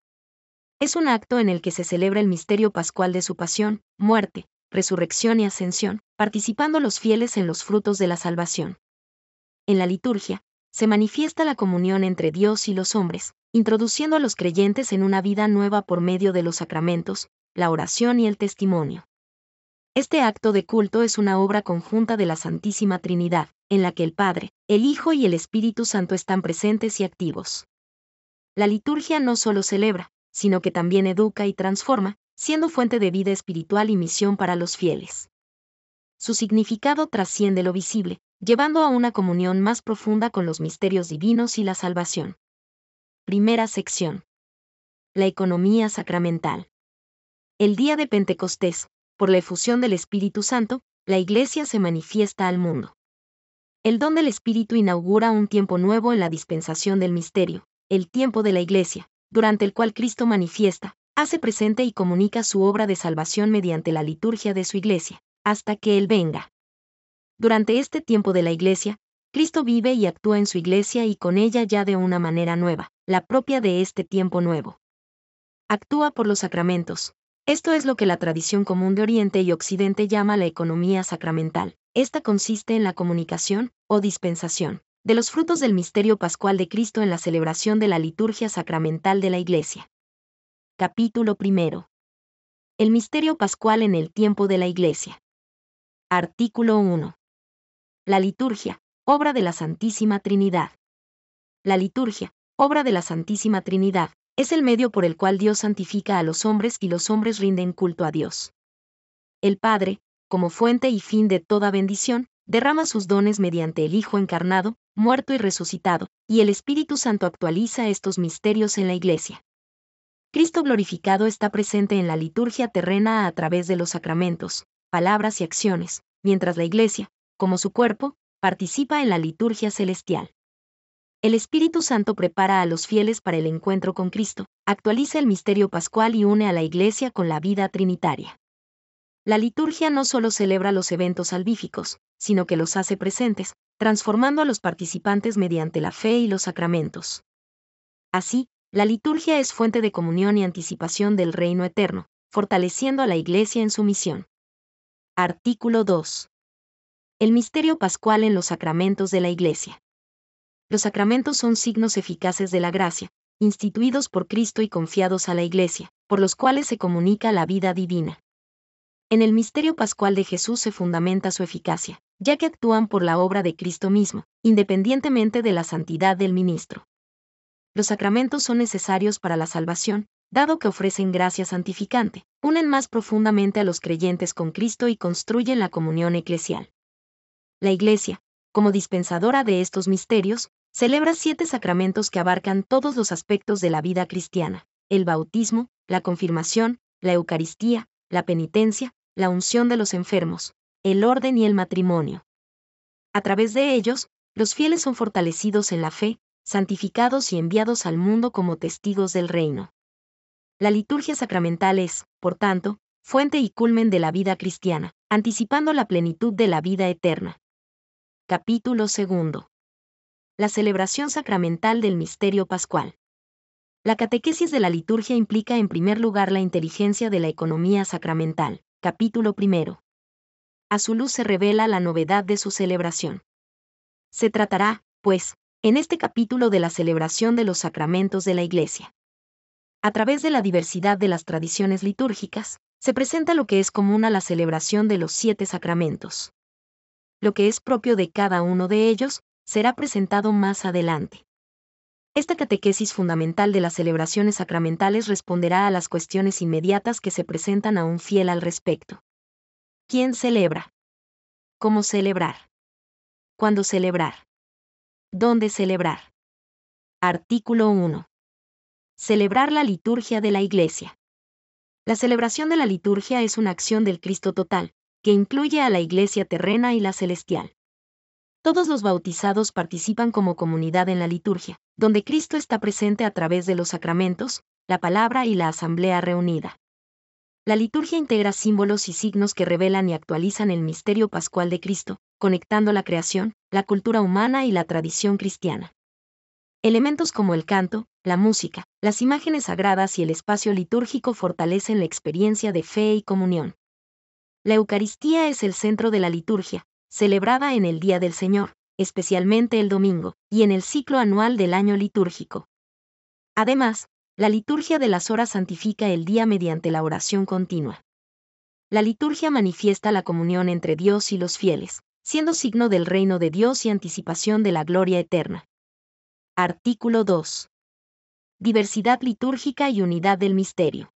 Es un acto en el que se celebra el misterio pascual de su pasión, muerte, resurrección y ascensión, participando los fieles en los frutos de la salvación. En la liturgia, se manifiesta la comunión entre Dios y los hombres, introduciendo a los creyentes en una vida nueva por medio de los sacramentos, la oración y el testimonio. Este acto de culto es una obra conjunta de la Santísima Trinidad, en la que el Padre, el Hijo y el Espíritu Santo están presentes y activos. La liturgia no solo celebra, sino que también educa y transforma, siendo fuente de vida espiritual y misión para los fieles. Su significado trasciende lo visible, llevando a una comunión más profunda con los misterios divinos y la salvación. Primera sección. La economía sacramental. El día de Pentecostés, por la efusión del Espíritu Santo, la Iglesia se manifiesta al mundo. El don del Espíritu inaugura un tiempo nuevo en la dispensación del misterio, el tiempo de la Iglesia, durante el cual Cristo manifiesta, hace presente y comunica su obra de salvación mediante la liturgia de su Iglesia, hasta que Él venga. Durante este tiempo de la Iglesia, Cristo vive y actúa en su Iglesia y con ella ya de una manera nueva, la propia de este tiempo nuevo. Actúa por los sacramentos. Esto es lo que la tradición común de Oriente y Occidente llama la economía sacramental. Esta consiste en la comunicación, o dispensación, de los frutos del misterio pascual de Cristo en la celebración de la liturgia sacramental de la Iglesia. Capítulo 1. El misterio pascual en el tiempo de la Iglesia. Artículo 1. La liturgia, obra de la Santísima Trinidad. La liturgia, obra de la Santísima Trinidad, es el medio por el cual Dios santifica a los hombres y los hombres rinden culto a Dios. El Padre, como fuente y fin de toda bendición, derrama sus dones mediante el Hijo encarnado, muerto y resucitado, y el Espíritu Santo actualiza estos misterios en la Iglesia. Cristo glorificado está presente en la liturgia terrena a través de los sacramentos, palabras y acciones, mientras la Iglesia, como su cuerpo, participa en la liturgia celestial. El Espíritu Santo prepara a los fieles para el encuentro con Cristo, actualiza el misterio pascual y une a la Iglesia con la vida trinitaria. La liturgia no solo celebra los eventos salvíficos, sino que los hace presentes, transformando a los participantes mediante la fe y los sacramentos. Así, la liturgia es fuente de comunión y anticipación del reino eterno, fortaleciendo a la Iglesia en su misión. Artículo 2. El misterio pascual en los sacramentos de la Iglesia. Los sacramentos son signos eficaces de la gracia, instituidos por Cristo y confiados a la Iglesia, por los cuales se comunica la vida divina. En el misterio pascual de Jesús se fundamenta su eficacia, ya que actúan por la obra de Cristo mismo, independientemente de la santidad del ministro. Los sacramentos son necesarios para la salvación, dado que ofrecen gracia santificante, unen más profundamente a los creyentes con Cristo y construyen la comunión eclesial. La Iglesia, como dispensadora de estos misterios, celebra 7 sacramentos que abarcan todos los aspectos de la vida cristiana: el bautismo, la confirmación, la Eucaristía, la penitencia, la unción de los enfermos, el orden y el matrimonio. A través de ellos, los fieles son fortalecidos en la fe, santificados y enviados al mundo como testigos del reino. La liturgia sacramental es, por tanto, fuente y culmen de la vida cristiana, anticipando la plenitud de la vida eterna. Capítulo 2. La celebración sacramental del misterio pascual. La catequesis de la liturgia implica en primer lugar la inteligencia de la economía sacramental. Capítulo 1. A su luz se revela la novedad de su celebración. Se tratará, pues, En este capítulo de la celebración de los sacramentos de la Iglesia, a través de la diversidad de las tradiciones litúrgicas, se presenta lo que es común a la celebración de los 7 sacramentos. Lo que es propio de cada uno de ellos será presentado más adelante. Esta catequesis fundamental de las celebraciones sacramentales responderá a las cuestiones inmediatas que se presentan a un fiel al respecto. ¿Quién celebra? ¿Cómo celebrar? ¿Cuándo celebrar? ¿Dónde celebrar? Artículo 1. Celebrar la liturgia de la Iglesia. La celebración de la liturgia es una acción del Cristo total, que incluye a la Iglesia terrena y la celestial. Todos los bautizados participan como comunidad en la liturgia, donde Cristo está presente a través de los sacramentos, la palabra y la asamblea reunida. La liturgia integra símbolos y signos que revelan y actualizan el misterio pascual de Cristo, conectando la creación, la cultura humana y la tradición cristiana. Elementos como el canto, la música, las imágenes sagradas y el espacio litúrgico fortalecen la experiencia de fe y comunión. La Eucaristía es el centro de la liturgia, celebrada en el Día del Señor, especialmente el domingo, y en el ciclo anual del año litúrgico. Además, la liturgia de las horas santifica el día mediante la oración continua. La liturgia manifiesta la comunión entre Dios y los fieles, siendo signo del reino de Dios y anticipación de la gloria eterna. Artículo 2. Diversidad litúrgica y unidad del misterio.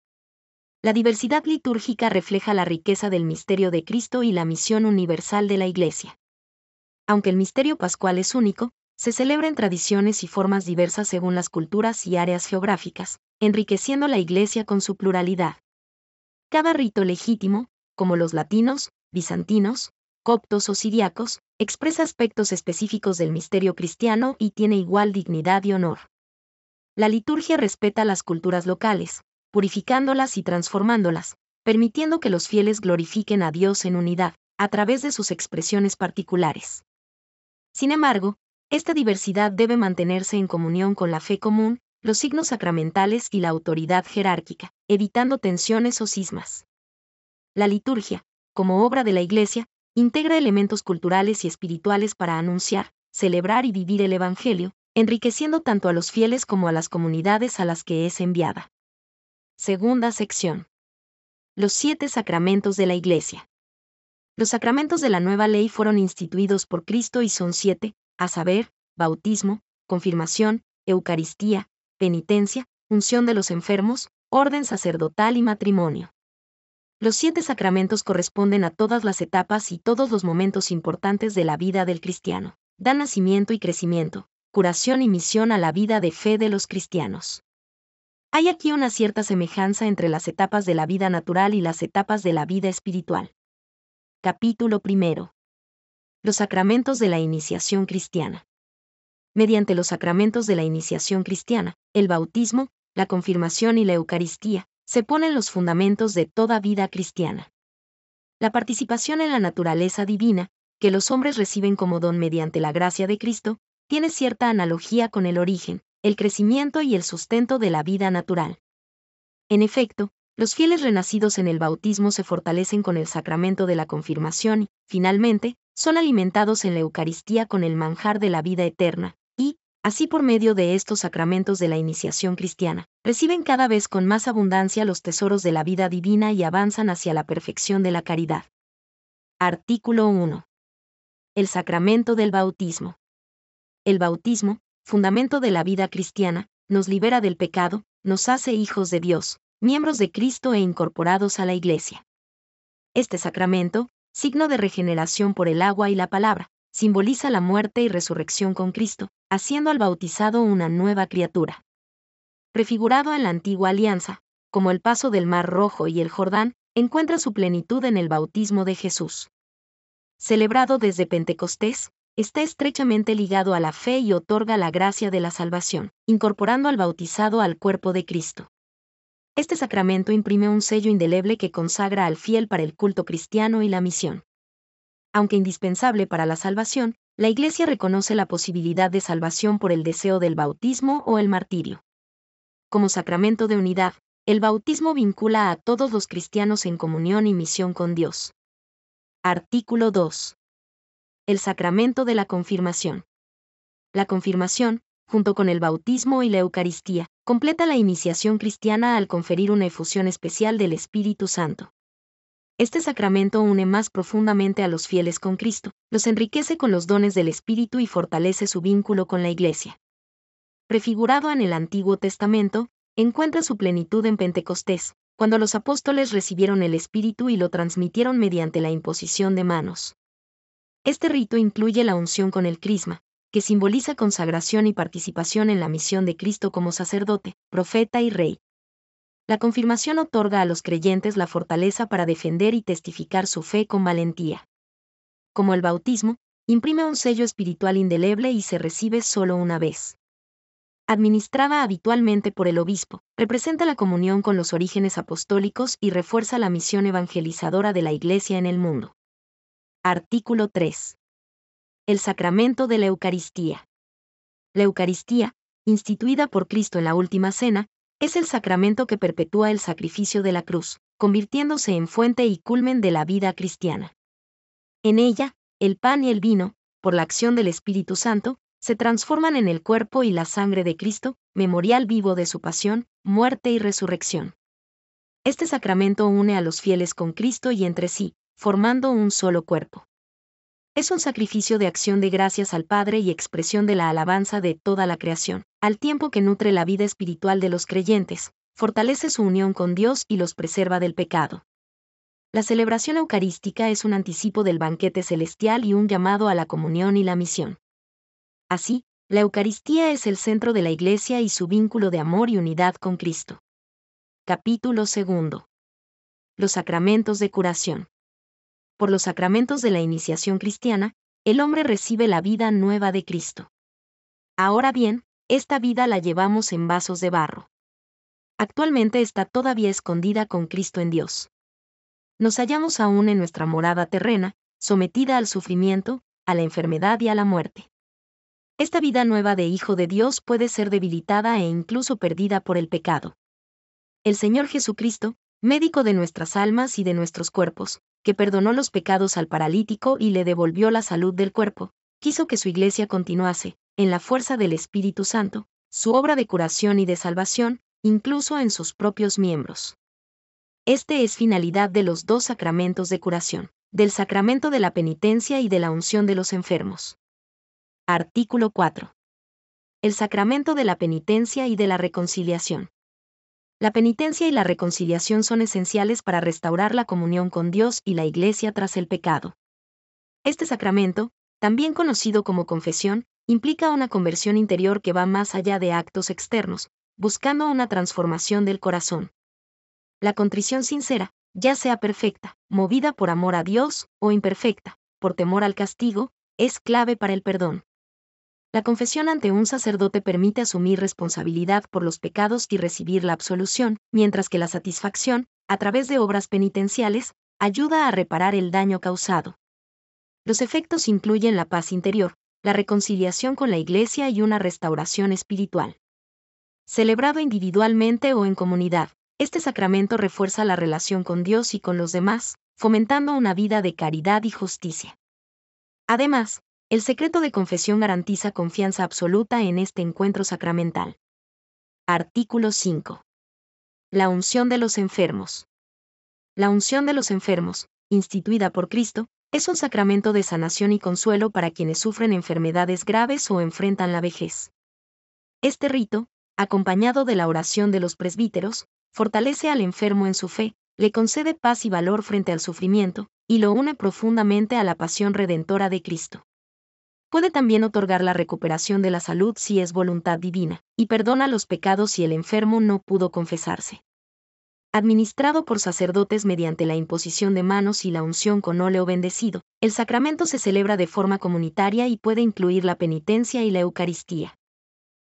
La diversidad litúrgica refleja la riqueza del misterio de Cristo y la misión universal de la Iglesia. Aunque el misterio pascual es único, se celebra en tradiciones y formas diversas según las culturas y áreas geográficas, enriqueciendo la Iglesia con su pluralidad. Cada rito legítimo, como los latinos, bizantinos, coptos o siriacos, expresa aspectos específicos del misterio cristiano y tiene igual dignidad y honor. La liturgia respeta las culturas locales, purificándolas y transformándolas, permitiendo que los fieles glorifiquen a Dios en unidad, a través de sus expresiones particulares. Sin embargo, esta diversidad debe mantenerse en comunión con la fe común, los signos sacramentales y la autoridad jerárquica, evitando tensiones o cismas. La liturgia, como obra de la Iglesia, integra elementos culturales y espirituales para anunciar, celebrar y vivir el Evangelio, enriqueciendo tanto a los fieles como a las comunidades a las que es enviada. Segunda sección. Los 7 sacramentos de la Iglesia. Los sacramentos de la nueva ley fueron instituidos por Cristo y son 7, a saber, bautismo, confirmación, Eucaristía, penitencia, unción de los enfermos, orden sacerdotal y matrimonio. Los 7 sacramentos corresponden a todas las etapas y todos los momentos importantes de la vida del cristiano. Dan nacimiento y crecimiento, curación y misión a la vida de fe de los cristianos. Hay aquí una cierta semejanza entre las etapas de la vida natural y las etapas de la vida espiritual. Capítulo 1. Los sacramentos de la iniciación cristiana. Mediante los sacramentos de la iniciación cristiana, el bautismo, la confirmación y la Eucaristía, se ponen los fundamentos de toda vida cristiana. La participación en la naturaleza divina, que los hombres reciben como don mediante la gracia de Cristo, tiene cierta analogía con el origen, el crecimiento y el sustento de la vida natural. En efecto, los fieles renacidos en el bautismo se fortalecen con el sacramento de la confirmación y, finalmente, son alimentados en la Eucaristía con el manjar de la vida eterna, y, así por medio de estos sacramentos de la iniciación cristiana, reciben cada vez con más abundancia los tesoros de la vida divina y avanzan hacia la perfección de la caridad. Artículo 1. El sacramento del bautismo. El bautismo, fundamento de la vida cristiana, nos libera del pecado, nos hace hijos de Dios, miembros de Cristo e incorporados a la Iglesia. Este sacramento, signo de regeneración por el agua y la palabra, simboliza la muerte y resurrección con Cristo, haciendo al bautizado una nueva criatura. Prefigurado en la antigua alianza, como el paso del Mar Rojo y el Jordán, encuentra su plenitud en el bautismo de Jesús. Celebrado desde Pentecostés, está estrechamente ligado a la fe y otorga la gracia de la salvación, incorporando al bautizado al cuerpo de Cristo. Este sacramento imprime un sello indeleble que consagra al fiel para el culto cristiano y la misión. Aunque indispensable para la salvación, la Iglesia reconoce la posibilidad de salvación por el deseo del bautismo o el martirio. Como sacramento de unidad, el bautismo vincula a todos los cristianos en comunión y misión con Dios. Artículo 2. El sacramento de la confirmación. La confirmación, junto con el bautismo y la Eucaristía, completa la iniciación cristiana al conferir una efusión especial del Espíritu Santo. Este sacramento une más profundamente a los fieles con Cristo, los enriquece con los dones del Espíritu y fortalece su vínculo con la Iglesia. Prefigurado en el Antiguo Testamento, encuentra su plenitud en Pentecostés, cuando los apóstoles recibieron el Espíritu y lo transmitieron mediante la imposición de manos. Este rito incluye la unción con el crisma, que simboliza consagración y participación en la misión de Cristo como sacerdote, profeta y rey. La confirmación otorga a los creyentes la fortaleza para defender y testificar su fe con valentía. Como el bautismo, imprime un sello espiritual indeleble y se recibe solo una vez. Administrada habitualmente por el obispo, representa la comunión con los orígenes apostólicos y refuerza la misión evangelizadora de la Iglesia en el mundo. Artículo 3. El sacramento de la Eucaristía. La Eucaristía, instituida por Cristo en la Última Cena, es el sacramento que perpetúa el sacrificio de la cruz, convirtiéndose en fuente y culmen de la vida cristiana. En ella, el pan y el vino, por la acción del Espíritu Santo, se transforman en el cuerpo y la sangre de Cristo, memorial vivo de su pasión, muerte y resurrección. Este sacramento une a los fieles con Cristo y entre sí, formando un solo cuerpo. Es un sacrificio de acción de gracias al Padre y expresión de la alabanza de toda la creación, al tiempo que nutre la vida espiritual de los creyentes, fortalece su unión con Dios y los preserva del pecado. La celebración eucarística es un anticipo del banquete celestial y un llamado a la comunión y la misión. Así, la Eucaristía es el centro de la Iglesia y su vínculo de amor y unidad con Cristo. Capítulo 2. Los sacramentos de curación. Por los sacramentos de la iniciación cristiana, el hombre recibe la vida nueva de Cristo. Ahora bien, esta vida la llevamos en vasos de barro. Actualmente está todavía escondida con Cristo en Dios. Nos hallamos aún en nuestra morada terrena, sometida al sufrimiento, a la enfermedad y a la muerte. Esta vida nueva de Hijo de Dios puede ser debilitada e incluso perdida por el pecado. El Señor Jesucristo, médico de nuestras almas y de nuestros cuerpos, que perdonó los pecados al paralítico y le devolvió la salud del cuerpo, quiso que su Iglesia continuase, en la fuerza del Espíritu Santo, su obra de curación y de salvación, incluso en sus propios miembros. Este es finalidad de los dos sacramentos de curación, del sacramento de la penitencia y de la unción de los enfermos. Artículo 4. El sacramento de la penitencia y de la reconciliación. La penitencia y la reconciliación son esenciales para restaurar la comunión con Dios y la Iglesia tras el pecado. Este sacramento, también conocido como confesión, implica una conversión interior que va más allá de actos externos, buscando una transformación del corazón. La contrición sincera, ya sea perfecta, movida por amor a Dios, o imperfecta, por temor al castigo, es clave para el perdón. La confesión ante un sacerdote permite asumir responsabilidad por los pecados y recibir la absolución, mientras que la satisfacción, a través de obras penitenciales, ayuda a reparar el daño causado. Los efectos incluyen la paz interior, la reconciliación con la Iglesia y una restauración espiritual. Celebrado individualmente o en comunidad, este sacramento refuerza la relación con Dios y con los demás, fomentando una vida de caridad y justicia. Además, el secreto de confesión garantiza confianza absoluta en este encuentro sacramental. Artículo 5. La unción de los enfermos. La unción de los enfermos, instituida por Cristo, es un sacramento de sanación y consuelo para quienes sufren enfermedades graves o enfrentan la vejez. Este rito, acompañado de la oración de los presbíteros, fortalece al enfermo en su fe, le concede paz y valor frente al sufrimiento, y lo une profundamente a la pasión redentora de Cristo. Puede también otorgar la recuperación de la salud si es voluntad divina, y perdona los pecados si el enfermo no pudo confesarse. Administrado por sacerdotes mediante la imposición de manos y la unción con óleo bendecido, el sacramento se celebra de forma comunitaria y puede incluir la penitencia y la Eucaristía.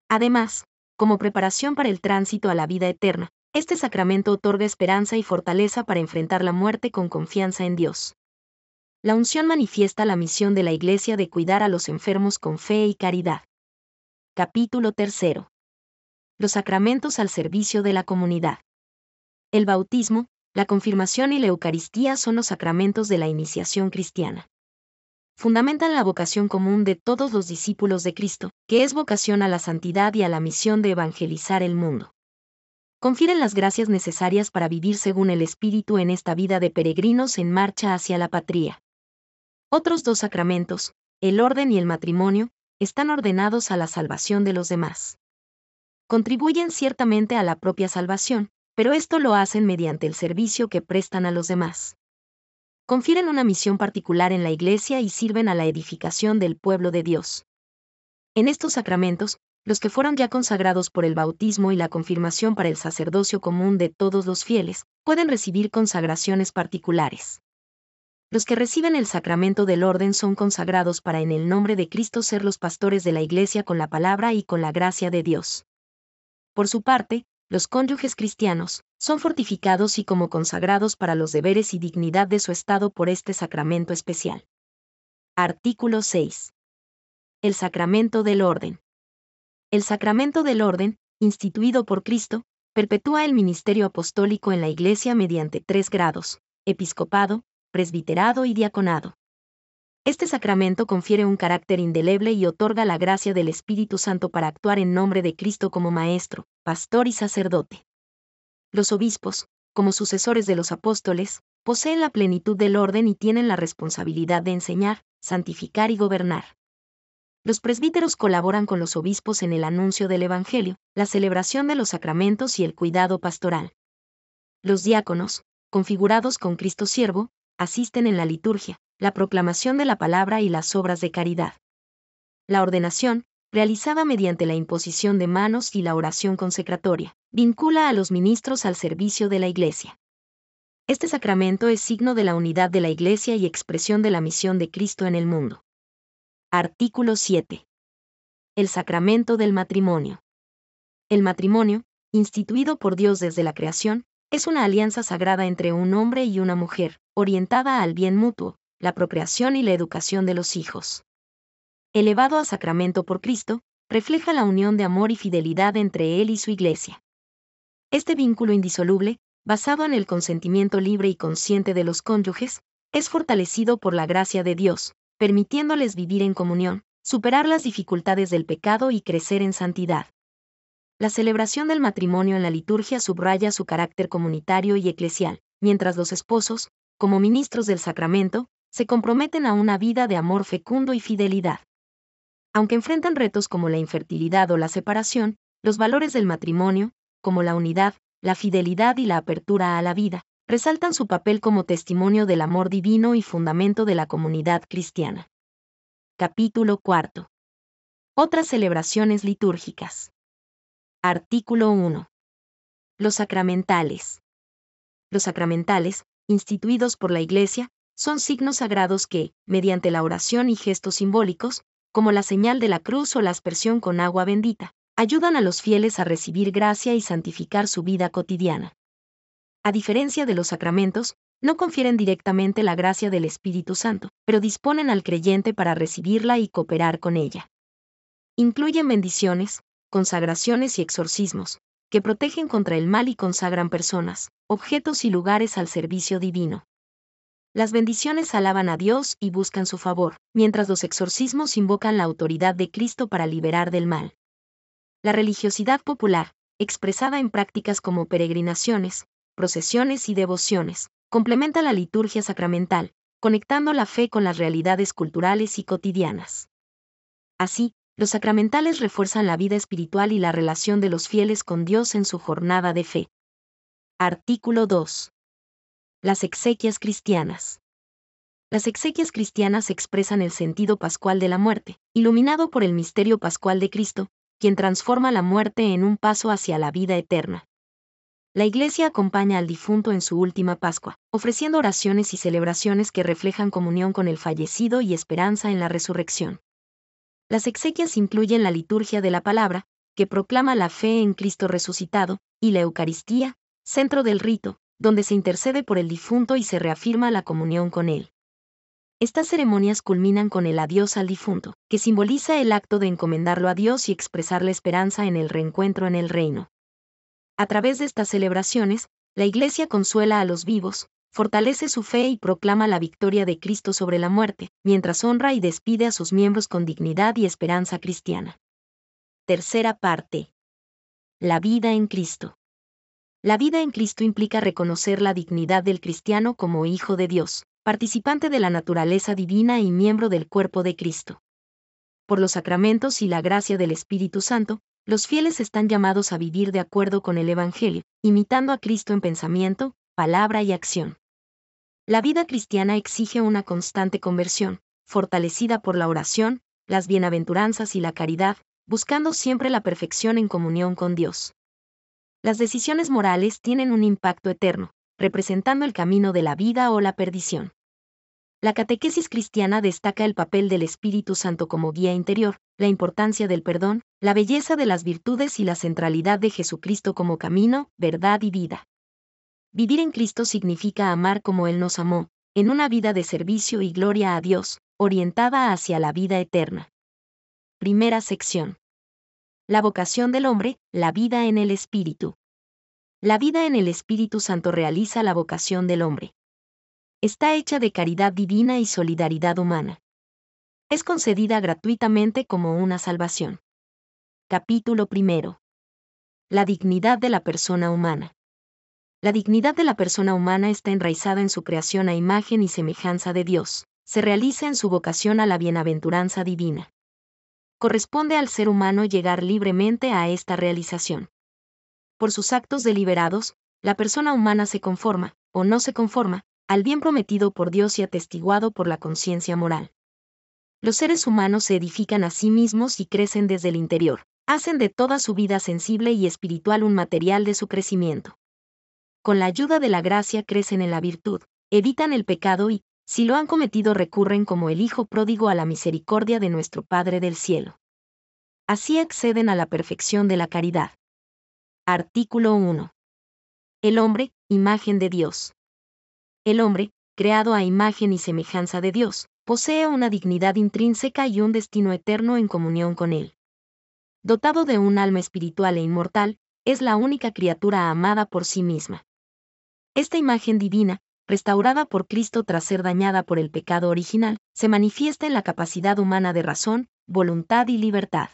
Además, como preparación para el tránsito a la vida eterna, este sacramento otorga esperanza y fortaleza para enfrentar la muerte con confianza en Dios. La unción manifiesta la misión de la Iglesia de cuidar a los enfermos con fe y caridad. Capítulo 3. Los sacramentos al servicio de la comunidad. El bautismo, la confirmación y la Eucaristía son los sacramentos de la iniciación cristiana. fundamentan la vocación común de todos los discípulos de Cristo, que es vocación a la santidad y a la misión de evangelizar el mundo. Confieren las gracias necesarias para vivir según el Espíritu en esta vida de peregrinos en marcha hacia la patria. Otros dos sacramentos, el orden y el matrimonio, están ordenados a la salvación de los demás. Contribuyen ciertamente a la propia salvación, pero esto lo hacen mediante el servicio que prestan a los demás. Confieren una misión particular en la Iglesia y sirven a la edificación del pueblo de Dios. En estos sacramentos, los que fueron ya consagrados por el bautismo y la confirmación para el sacerdocio común de todos los fieles, pueden recibir consagraciones particulares. Los que reciben el sacramento del orden son consagrados para en el nombre de Cristo ser los pastores de la Iglesia con la palabra y con la gracia de Dios. Por su parte, los cónyuges cristianos son fortificados y como consagrados para los deberes y dignidad de su estado por este sacramento especial. Artículo 6. El sacramento del orden. El sacramento del orden, instituido por Cristo, perpetúa el ministerio apostólico en la Iglesia mediante 3 grados: episcopado, presbiterado y diaconado. Este sacramento confiere un carácter indeleble y otorga la gracia del Espíritu Santo para actuar en nombre de Cristo como maestro, pastor y sacerdote. Los obispos, como sucesores de los apóstoles, poseen la plenitud del orden y tienen la responsabilidad de enseñar, santificar y gobernar. Los presbíteros colaboran con los obispos en el anuncio del Evangelio, la celebración de los sacramentos y el cuidado pastoral. Los diáconos, configurados con Cristo siervo, asisten en la liturgia, la proclamación de la palabra y las obras de caridad. La ordenación, realizada mediante la imposición de manos y la oración consecratoria, vincula a los ministros al servicio de la Iglesia. Este sacramento es signo de la unidad de la Iglesia y expresión de la misión de Cristo en el mundo. Artículo 7. El sacramento del matrimonio. El matrimonio, instituido por Dios desde la creación, es una alianza sagrada entre un hombre y una mujer, orientada al bien mutuo, la procreación y la educación de los hijos. Elevado a sacramento por Cristo, refleja la unión de amor y fidelidad entre Él y su Iglesia. Este vínculo indisoluble, basado en el consentimiento libre y consciente de los cónyuges, es fortalecido por la gracia de Dios, permitiéndoles vivir en comunión, superar las dificultades del pecado y crecer en santidad. La celebración del matrimonio en la liturgia subraya su carácter comunitario y eclesial, mientras los esposos, como ministros del sacramento, se comprometen a una vida de amor fecundo y fidelidad. Aunque enfrentan retos como la infertilidad o la separación, los valores del matrimonio, como la unidad, la fidelidad y la apertura a la vida, resaltan su papel como testimonio del amor divino y fundamento de la comunidad cristiana. Capítulo 4. Otras celebraciones litúrgicas. Artículo 1. Los sacramentales. Los sacramentales, instituidos por la Iglesia, son signos sagrados que, mediante la oración y gestos simbólicos, como la señal de la cruz o la aspersión con agua bendita, ayudan a los fieles a recibir gracia y santificar su vida cotidiana. A diferencia de los sacramentos, no confieren directamente la gracia del Espíritu Santo, pero disponen al creyente para recibirla y cooperar con ella. Incluyen bendiciones, consagraciones y exorcismos, que protegen contra el mal y consagran personas, objetos y lugares al servicio divino. Las bendiciones alaban a Dios y buscan su favor, mientras los exorcismos invocan la autoridad de Cristo para liberar del mal. La religiosidad popular, expresada en prácticas como peregrinaciones, procesiones y devociones, complementa la liturgia sacramental, conectando la fe con las realidades culturales y cotidianas. Así, los sacramentales refuerzan la vida espiritual y la relación de los fieles con Dios en su jornada de fe. Artículo 2. Las exequias cristianas. Las exequias cristianas expresan el sentido pascual de la muerte, iluminado por el misterio pascual de Cristo, quien transforma la muerte en un paso hacia la vida eterna. La Iglesia acompaña al difunto en su última Pascua, ofreciendo oraciones y celebraciones que reflejan comunión con el fallecido y esperanza en la resurrección. Las exequias incluyen la liturgia de la palabra, que proclama la fe en Cristo resucitado, y la Eucaristía, centro del rito, donde se intercede por el difunto y se reafirma la comunión con él. Estas ceremonias culminan con el adiós al difunto, que simboliza el acto de encomendarlo a Dios y expresar la esperanza en el reencuentro en el reino. A través de estas celebraciones, la Iglesia consuela a los vivos, fortalece su fe y proclama la victoria de Cristo sobre la muerte, mientras honra y despide a sus miembros con dignidad y esperanza cristiana. Tercera parte. La vida en Cristo. La vida en Cristo implica reconocer la dignidad del cristiano como hijo de Dios, participante de la naturaleza divina y miembro del cuerpo de Cristo. Por los sacramentos y la gracia del Espíritu Santo, los fieles están llamados a vivir de acuerdo con el Evangelio, imitando a Cristo en pensamiento, palabra y acción. La vida cristiana exige una constante conversión, fortalecida por la oración, las bienaventuranzas y la caridad, buscando siempre la perfección en comunión con Dios. Las decisiones morales tienen un impacto eterno, representando el camino de la vida o la perdición. La catequesis cristiana destaca el papel del Espíritu Santo como guía interior, la importancia del perdón, la belleza de las virtudes y la centralidad de Jesucristo como camino, verdad y vida. Vivir en Cristo significa amar como Él nos amó, en una vida de servicio y gloria a Dios, orientada hacia la vida eterna. Primera sección. La vocación del hombre, la vida en el Espíritu. La vida en el Espíritu Santo realiza la vocación del hombre. Está hecha de caridad divina y solidaridad humana. Es concedida gratuitamente como una salvación. Capítulo 1. La dignidad de la persona humana. La dignidad de la persona humana está enraizada en su creación a imagen y semejanza de Dios. Se realiza en su vocación a la bienaventuranza divina. Corresponde al ser humano llegar libremente a esta realización. Por sus actos deliberados, la persona humana se conforma, o no se conforma, al bien prometido por Dios y atestiguado por la conciencia moral. Los seres humanos se edifican a sí mismos y crecen desde el interior, hacen de toda su vida sensible y espiritual un material de su crecimiento. Con la ayuda de la gracia crecen en la virtud, evitan el pecado y, si lo han cometido, recurren como el Hijo pródigo a la misericordia de nuestro Padre del cielo. Así acceden a la perfección de la caridad. Artículo 1. El hombre, imagen de Dios. El hombre, creado a imagen y semejanza de Dios, posee una dignidad intrínseca y un destino eterno en comunión con Él. Dotado de un alma espiritual e inmortal, es la única criatura amada por sí misma. Esta imagen divina, restaurada por Cristo tras ser dañada por el pecado original, se manifiesta en la capacidad humana de razón, voluntad y libertad.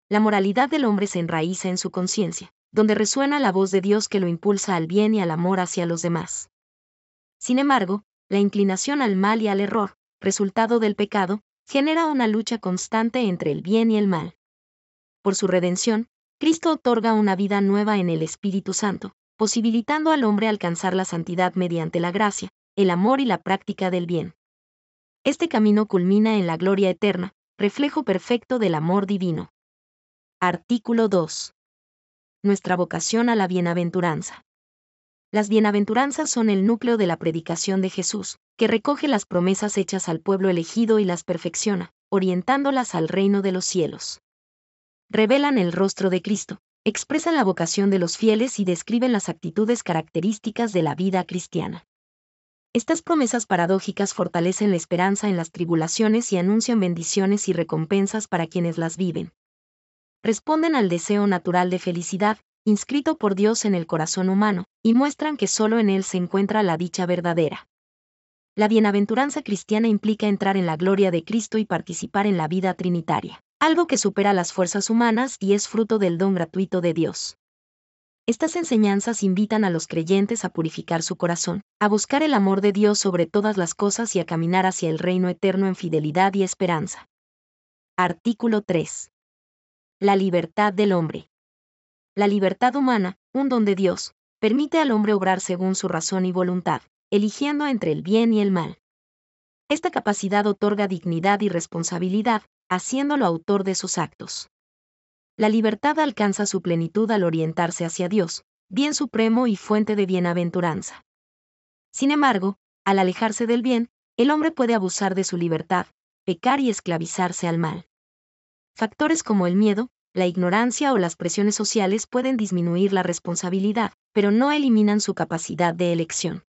La moralidad del hombre se enraiza en su conciencia, donde resuena la voz de Dios que lo impulsa al bien y al amor hacia los demás. Sin embargo, la inclinación al mal y al error, resultado del pecado, genera una lucha constante entre el bien y el mal. Por su redención, Cristo otorga una vida nueva en el Espíritu Santo, posibilitando al hombre alcanzar la santidad mediante la gracia, el amor y la práctica del bien. Este camino culmina en la gloria eterna, reflejo perfecto del amor divino. Artículo 2. Nuestra vocación a la bienaventuranza. Las bienaventuranzas son el núcleo de la predicación de Jesús, que recoge las promesas hechas al pueblo elegido y las perfecciona, orientándolas al reino de los cielos. Revelan el rostro de Cristo, expresan la vocación de los fieles y describen las actitudes características de la vida cristiana. Estas promesas paradójicas fortalecen la esperanza en las tribulaciones y anuncian bendiciones y recompensas para quienes las viven. Responden al deseo natural de felicidad, inscrito por Dios en el corazón humano, y muestran que solo en Él se encuentra la dicha verdadera. La bienaventuranza cristiana implica entrar en la gloria de Cristo y participar en la vida trinitaria, algo que supera las fuerzas humanas y es fruto del don gratuito de Dios. Estas enseñanzas invitan a los creyentes a purificar su corazón, a buscar el amor de Dios sobre todas las cosas y a caminar hacia el reino eterno en fidelidad y esperanza. Artículo 3. La libertad del hombre. La libertad humana, un don de Dios, permite al hombre obrar según su razón y voluntad, eligiendo entre el bien y el mal. Esta capacidad otorga dignidad y responsabilidad, haciéndolo autor de sus actos. La libertad alcanza su plenitud al orientarse hacia Dios, bien supremo y fuente de bienaventuranza. Sin embargo, al alejarse del bien, el hombre puede abusar de su libertad, pecar y esclavizarse al mal. Factores como el miedo, la ignorancia o las presiones sociales pueden disminuir la responsabilidad, pero no eliminan su capacidad de elección.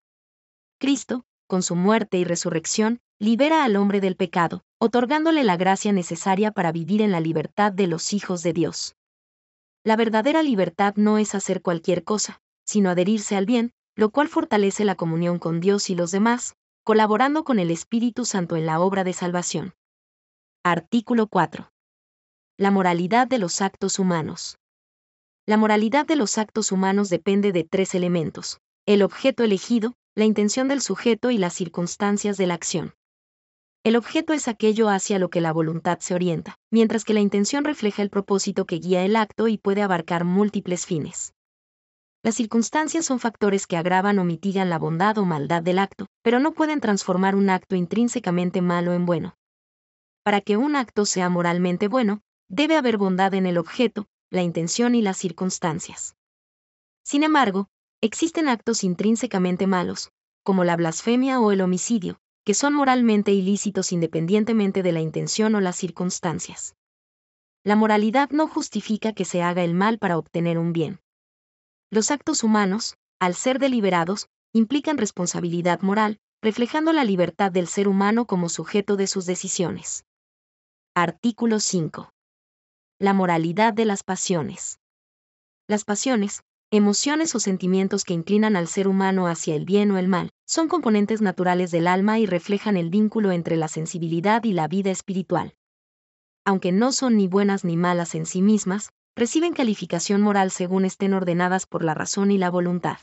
Cristo, con su muerte y resurrección, libera al hombre del pecado, otorgándole la gracia necesaria para vivir en la libertad de los hijos de Dios. La verdadera libertad no es hacer cualquier cosa, sino adherirse al bien, lo cual fortalece la comunión con Dios y los demás, colaborando con el Espíritu Santo en la obra de salvación. Artículo 4. La moralidad de los actos humanos. La moralidad de los actos humanos depende de tres elementos: el objeto elegido, la intención del sujeto y las circunstancias de la acción. El objeto es aquello hacia lo que la voluntad se orienta, mientras que la intención refleja el propósito que guía el acto y puede abarcar múltiples fines. Las circunstancias son factores que agravan o mitigan la bondad o maldad del acto, pero no pueden transformar un acto intrínsecamente malo en bueno. Para que un acto sea moralmente bueno, debe haber bondad en el objeto, la intención y las circunstancias. Sin embargo, existen actos intrínsecamente malos, como la blasfemia o el homicidio, que son moralmente ilícitos independientemente de la intención o las circunstancias. La moralidad no justifica que se haga el mal para obtener un bien. Los actos humanos, al ser deliberados, implican responsabilidad moral, reflejando la libertad del ser humano como sujeto de sus decisiones. Artículo 5. La moralidad de las pasiones. Las pasiones, emociones o sentimientos que inclinan al ser humano hacia el bien o el mal, son componentes naturales del alma y reflejan el vínculo entre la sensibilidad y la vida espiritual. Aunque no son ni buenas ni malas en sí mismas, reciben calificación moral según estén ordenadas por la razón y la voluntad.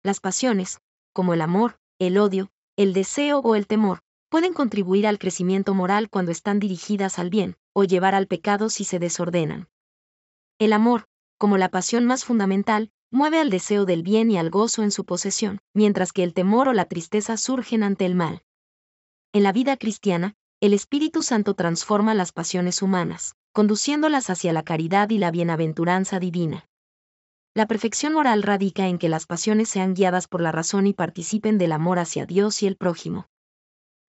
Las pasiones, como el amor, el odio, el deseo o el temor, pueden contribuir al crecimiento moral cuando están dirigidas al bien, o llevar al pecado si se desordenan. El amor, como la pasión más fundamental, mueve al deseo del bien y al gozo en su posesión, mientras que el temor o la tristeza surgen ante el mal. En la vida cristiana, el Espíritu Santo transforma las pasiones humanas, conduciéndolas hacia la caridad y la bienaventuranza divina. La perfección moral radica en que las pasiones sean guiadas por la razón y participen del amor hacia Dios y el prójimo.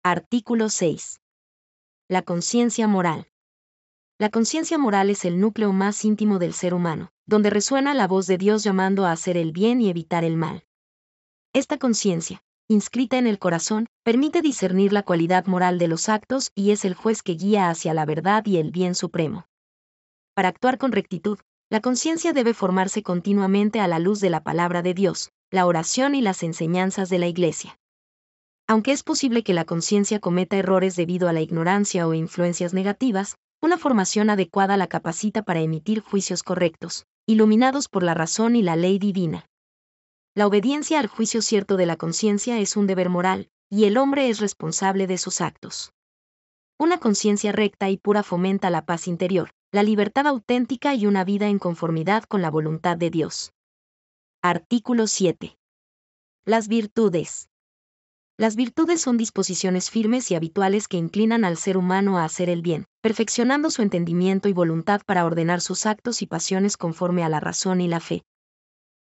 Artículo 6. La conciencia moral. La conciencia moral es el núcleo más íntimo del ser humano, donde resuena la voz de Dios llamando a hacer el bien y evitar el mal. Esta conciencia, inscrita en el corazón, permite discernir la cualidad moral de los actos y es el juez que guía hacia la verdad y el bien supremo. Para actuar con rectitud, la conciencia debe formarse continuamente a la luz de la palabra de Dios, la oración y las enseñanzas de la Iglesia. Aunque es posible que la conciencia cometa errores debido a la ignorancia o influencias negativas, una formación adecuada la capacita para emitir juicios correctos, iluminados por la razón y la ley divina. La obediencia al juicio cierto de la conciencia es un deber moral, y el hombre es responsable de sus actos. Una conciencia recta y pura fomenta la paz interior, la libertad auténtica y una vida en conformidad con la voluntad de Dios. Artículo 7. Las virtudes. Las virtudes son disposiciones firmes y habituales que inclinan al ser humano a hacer el bien, perfeccionando su entendimiento y voluntad para ordenar sus actos y pasiones conforme a la razón y la fe.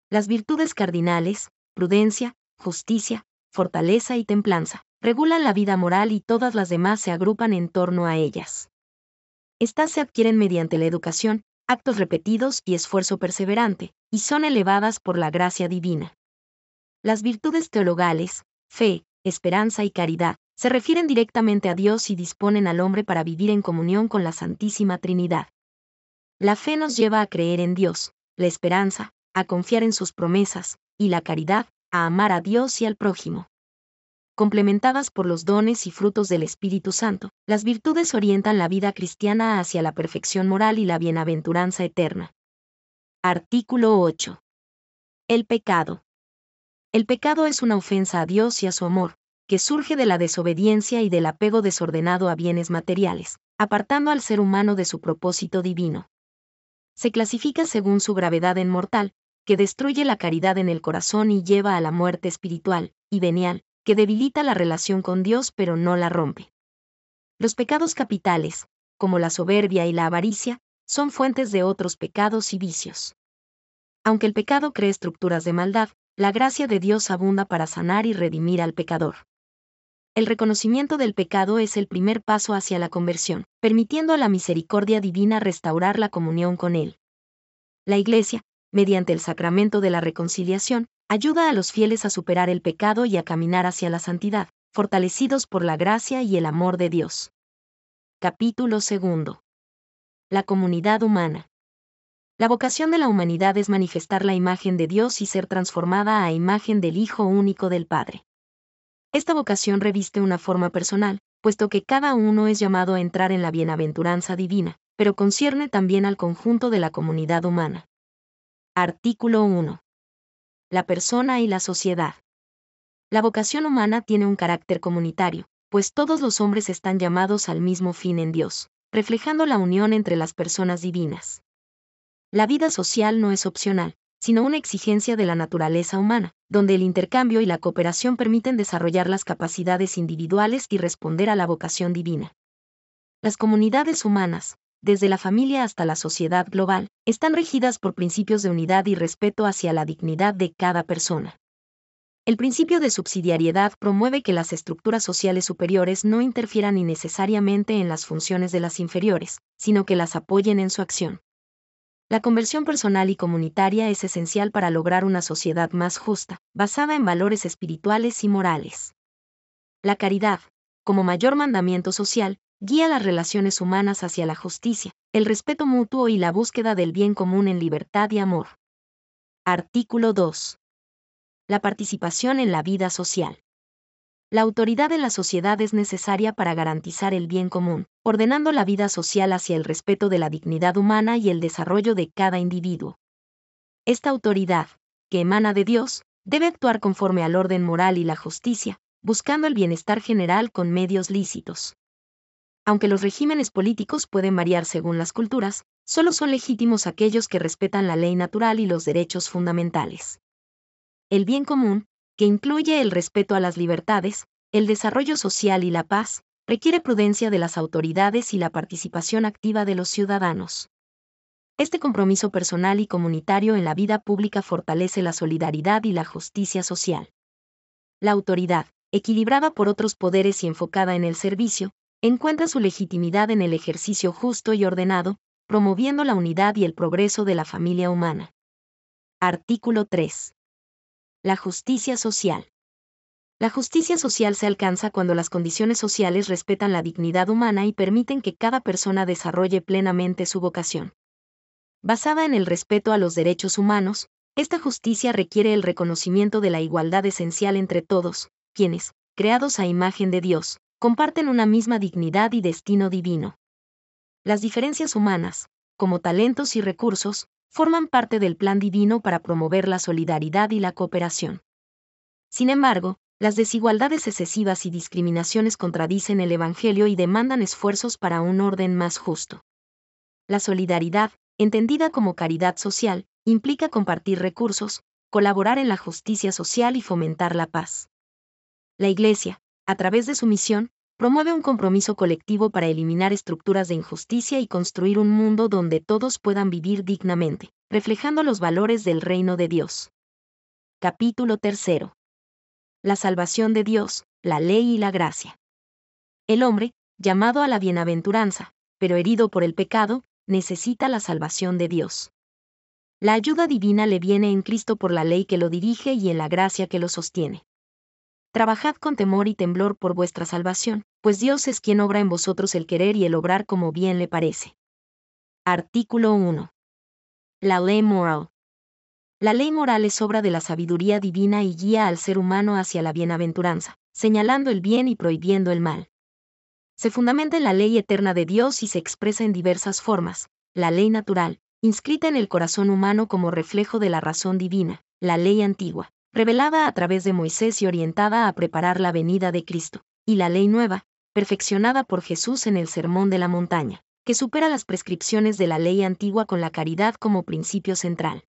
Las virtudes cardinales, prudencia, justicia, fortaleza y templanza, regulan la vida moral y todas las demás se agrupan en torno a ellas. Estas se adquieren mediante la educación, actos repetidos y esfuerzo perseverante, y son elevadas por la gracia divina. Las virtudes teologales, fe, esperanza y caridad, se refieren directamente a Dios y disponen al hombre para vivir en comunión con la Santísima Trinidad. La fe nos lleva a creer en Dios, la esperanza, a confiar en sus promesas, y la caridad, a amar a Dios y al prójimo. Complementadas por los dones y frutos del Espíritu Santo, las virtudes orientan la vida cristiana hacia la perfección moral y la bienaventuranza eterna. Artículo 8. El pecado. El pecado es una ofensa a Dios y a su amor, que surge de la desobediencia y del apego desordenado a bienes materiales, apartando al ser humano de su propósito divino. Se clasifica según su gravedad en mortal, que destruye la caridad en el corazón y lleva a la muerte espiritual, y venial, que debilita la relación con Dios pero no la rompe. Los pecados capitales, como la soberbia y la avaricia, son fuentes de otros pecados y vicios. Aunque el pecado cree estructuras de maldad, la gracia de Dios abunda para sanar y redimir al pecador. El reconocimiento del pecado es el primer paso hacia la conversión, permitiendo a la misericordia divina restaurar la comunión con Él. La Iglesia, mediante el sacramento de la reconciliación, ayuda a los fieles a superar el pecado y a caminar hacia la santidad, fortalecidos por la gracia y el amor de Dios. Capítulo 2. La comunidad humana. La vocación de la humanidad es manifestar la imagen de Dios y ser transformada a imagen del Hijo único del Padre. Esta vocación reviste una forma personal, puesto que cada uno es llamado a entrar en la bienaventuranza divina, pero concierne también al conjunto de la comunidad humana. Artículo 1. La persona y la sociedad. La vocación humana tiene un carácter comunitario, pues todos los hombres están llamados al mismo fin en Dios, reflejando la unión entre las personas divinas. La vida social no es opcional, sino una exigencia de la naturaleza humana, donde el intercambio y la cooperación permiten desarrollar las capacidades individuales y responder a la vocación divina. Las comunidades humanas, desde la familia hasta la sociedad global, están regidas por principios de unidad y respeto hacia la dignidad de cada persona. El principio de subsidiariedad promueve que las estructuras sociales superiores no interfieran innecesariamente en las funciones de las inferiores, sino que las apoyen en su acción. La conversión personal y comunitaria es esencial para lograr una sociedad más justa, basada en valores espirituales y morales. La caridad, como mayor mandamiento social, guía las relaciones humanas hacia la justicia, el respeto mutuo y la búsqueda del bien común en libertad y amor. Artículo 2. La participación en la vida social. La autoridad en la sociedad es necesaria para garantizar el bien común, ordenando la vida social hacia el respeto de la dignidad humana y el desarrollo de cada individuo. Esta autoridad, que emana de Dios, debe actuar conforme al orden moral y la justicia, buscando el bienestar general con medios lícitos. Aunque los regímenes políticos pueden variar según las culturas, solo son legítimos aquellos que respetan la ley natural y los derechos fundamentales. El bien común, que incluye el respeto a las libertades, el desarrollo social y la paz, requiere prudencia de las autoridades y la participación activa de los ciudadanos. Este compromiso personal y comunitario en la vida pública fortalece la solidaridad y la justicia social. La autoridad, equilibrada por otros poderes y enfocada en el servicio, encuentra su legitimidad en el ejercicio justo y ordenado, promoviendo la unidad y el progreso de la familia humana. Artículo 3. La justicia social. La justicia social se alcanza cuando las condiciones sociales respetan la dignidad humana y permiten que cada persona desarrolle plenamente su vocación. Basada en el respeto a los derechos humanos, esta justicia requiere el reconocimiento de la igualdad esencial entre todos, quienes, creados a imagen de Dios, comparten una misma dignidad y destino divino. Las diferencias humanas, como talentos y recursos, forman parte del plan divino para promover la solidaridad y la cooperación. Sin embargo, las desigualdades excesivas y discriminaciones contradicen el Evangelio y demandan esfuerzos para un orden más justo. La solidaridad, entendida como caridad social, implica compartir recursos, colaborar en la justicia social y fomentar la paz. La Iglesia, a través de su misión, promueve un compromiso colectivo para eliminar estructuras de injusticia y construir un mundo donde todos puedan vivir dignamente, reflejando los valores del reino de Dios. Capítulo 3. La salvación de Dios, la ley y la gracia. El hombre, llamado a la bienaventuranza, pero herido por el pecado, necesita la salvación de Dios. La ayuda divina le viene en Cristo por la ley que lo dirige y en la gracia que lo sostiene. Trabajad con temor y temblor por vuestra salvación, pues Dios es quien obra en vosotros el querer y el obrar como bien le parece. Artículo 1. La ley moral. La ley moral es obra de la sabiduría divina y guía al ser humano hacia la bienaventuranza, señalando el bien y prohibiendo el mal. Se fundamenta en la ley eterna de Dios y se expresa en diversas formas: la ley natural, inscrita en el corazón humano como reflejo de la razón divina; la ley antigua, revelada a través de Moisés y orientada a preparar la venida de Cristo; y la ley nueva, perfeccionada por Jesús en el Sermón de la Montaña, que supera las prescripciones de la ley antigua con la caridad como principio central.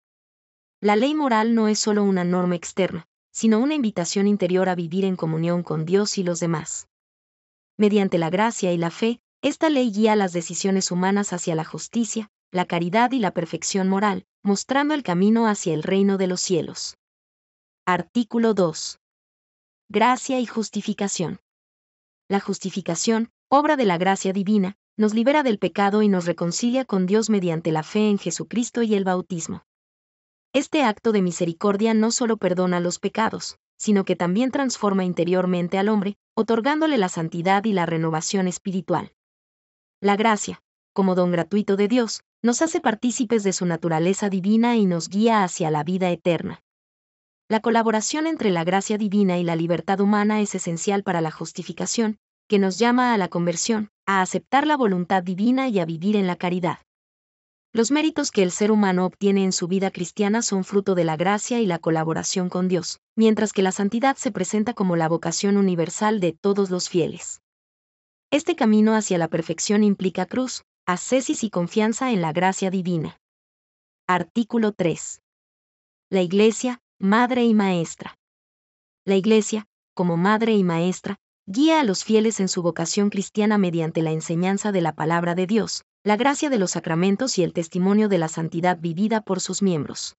La ley moral no es solo una norma externa, sino una invitación interior a vivir en comunión con Dios y los demás. Mediante la gracia y la fe, esta ley guía las decisiones humanas hacia la justicia, la caridad y la perfección moral, mostrando el camino hacia el reino de los cielos. Artículo 2. Gracia y justificación. La justificación, obra de la gracia divina, nos libera del pecado y nos reconcilia con Dios mediante la fe en Jesucristo y el bautismo. Este acto de misericordia no solo perdona los pecados, sino que también transforma interiormente al hombre, otorgándole la santidad y la renovación espiritual. La gracia, como don gratuito de Dios, nos hace partícipes de su naturaleza divina y nos guía hacia la vida eterna. La colaboración entre la gracia divina y la libertad humana es esencial para la justificación, que nos llama a la conversión, a aceptar la voluntad divina y a vivir en la caridad. Los méritos que el ser humano obtiene en su vida cristiana son fruto de la gracia y la colaboración con Dios, mientras que la santidad se presenta como la vocación universal de todos los fieles. Este camino hacia la perfección implica cruz, ascesis y confianza en la gracia divina. Artículo 3. La Iglesia, madre y maestra. La Iglesia, como madre y maestra, guía a los fieles en su vocación cristiana mediante la enseñanza de la palabra de Dios, la gracia de los sacramentos y el testimonio de la santidad vivida por sus miembros.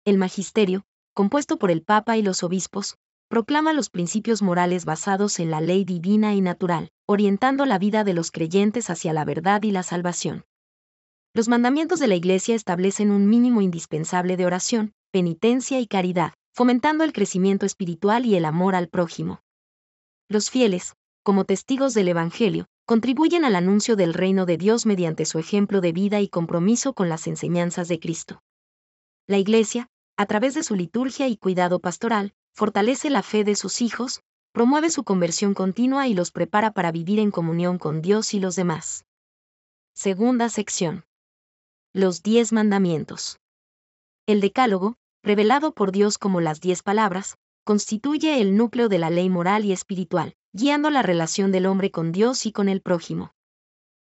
El magisterio, compuesto por el Papa y los obispos, proclama los principios morales basados en la ley divina y natural, orientando la vida de los creyentes hacia la verdad y la salvación. Los mandamientos de la Iglesia establecen un mínimo indispensable de oración, penitencia y caridad, fomentando el crecimiento espiritual y el amor al prójimo. Los fieles, como testigos del Evangelio, contribuyen al anuncio del reino de Dios mediante su ejemplo de vida y compromiso con las enseñanzas de Cristo. La Iglesia, a través de su liturgia y cuidado pastoral, fortalece la fe de sus hijos, promueve su conversión continua y los prepara para vivir en comunión con Dios y los demás. Segunda sección. Los 10 mandamientos. El Decálogo, revelado por Dios como las 10 palabras, constituye el núcleo de la ley moral y espiritual, guiando la relación del hombre con Dios y con el prójimo.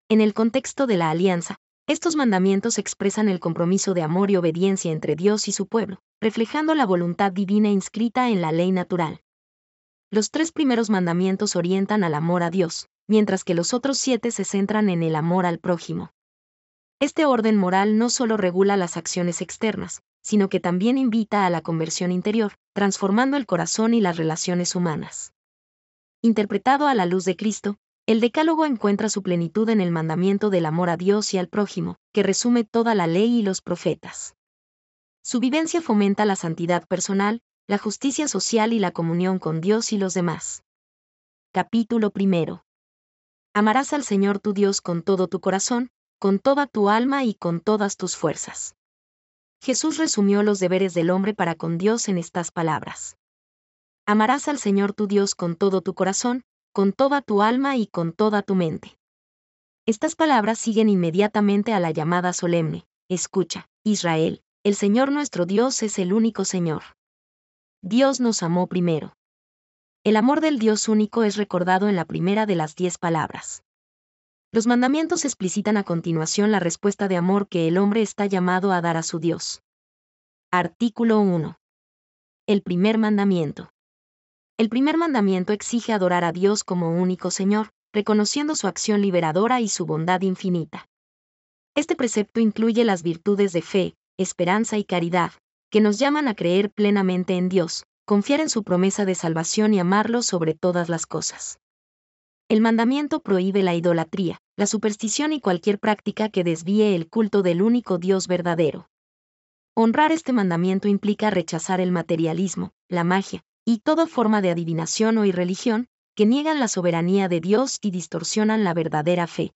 En el contexto de la alianza, estos mandamientos expresan el compromiso de amor y obediencia entre Dios y su pueblo, reflejando la voluntad divina inscrita en la ley natural. Los 3 primeros mandamientos orientan al amor a Dios, mientras que los otros 7 se centran en el amor al prójimo. Este orden moral no solo regula las acciones externas, sino que también invita a la conversión interior, transformando el corazón y las relaciones humanas. Interpretado a la luz de Cristo, el Decálogo encuentra su plenitud en el mandamiento del amor a Dios y al prójimo, que resume toda la ley y los profetas. Su vivencia fomenta la santidad personal, la justicia social y la comunión con Dios y los demás. Capítulo 1. Amarás al Señor tu Dios con todo tu corazón, con toda tu alma y con todas tus fuerzas. Jesús resumió los deberes del hombre para con Dios en estas palabras. Amarás al Señor tu Dios con todo tu corazón, con toda tu alma y con toda tu mente. Estas palabras siguen inmediatamente a la llamada solemne: escucha, Israel, el Señor nuestro Dios es el único Señor. Dios nos amó primero. El amor del Dios único es recordado en la primera de las 10 palabras. Los mandamientos explicitan a continuación la respuesta de amor que el hombre está llamado a dar a su Dios. Artículo 1. El primer mandamiento. El primer mandamiento exige adorar a Dios como único Señor, reconociendo su acción liberadora y su bondad infinita. Este precepto incluye las virtudes de fe, esperanza y caridad, que nos llaman a creer plenamente en Dios, confiar en su promesa de salvación y amarlo sobre todas las cosas. El mandamiento prohíbe la idolatría, la superstición y cualquier práctica que desvíe el culto del único Dios verdadero. Honrar este mandamiento implica rechazar el materialismo, la magia, y toda forma de adivinación o irreligión, que niegan la soberanía de Dios y distorsionan la verdadera fe.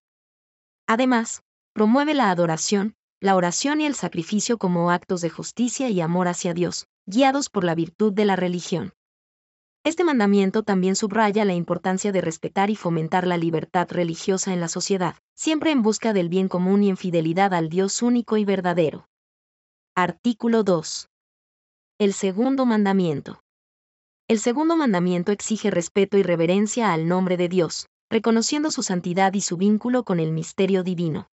Además, promueve la adoración, la oración y el sacrificio como actos de justicia y amor hacia Dios, guiados por la virtud de la religión. Este mandamiento también subraya la importancia de respetar y fomentar la libertad religiosa en la sociedad, siempre en busca del bien común y en fidelidad al Dios único y verdadero. Artículo 2. El segundo mandamiento. El segundo mandamiento exige respeto y reverencia al nombre de Dios, reconociendo su santidad y su vínculo con el misterio divino.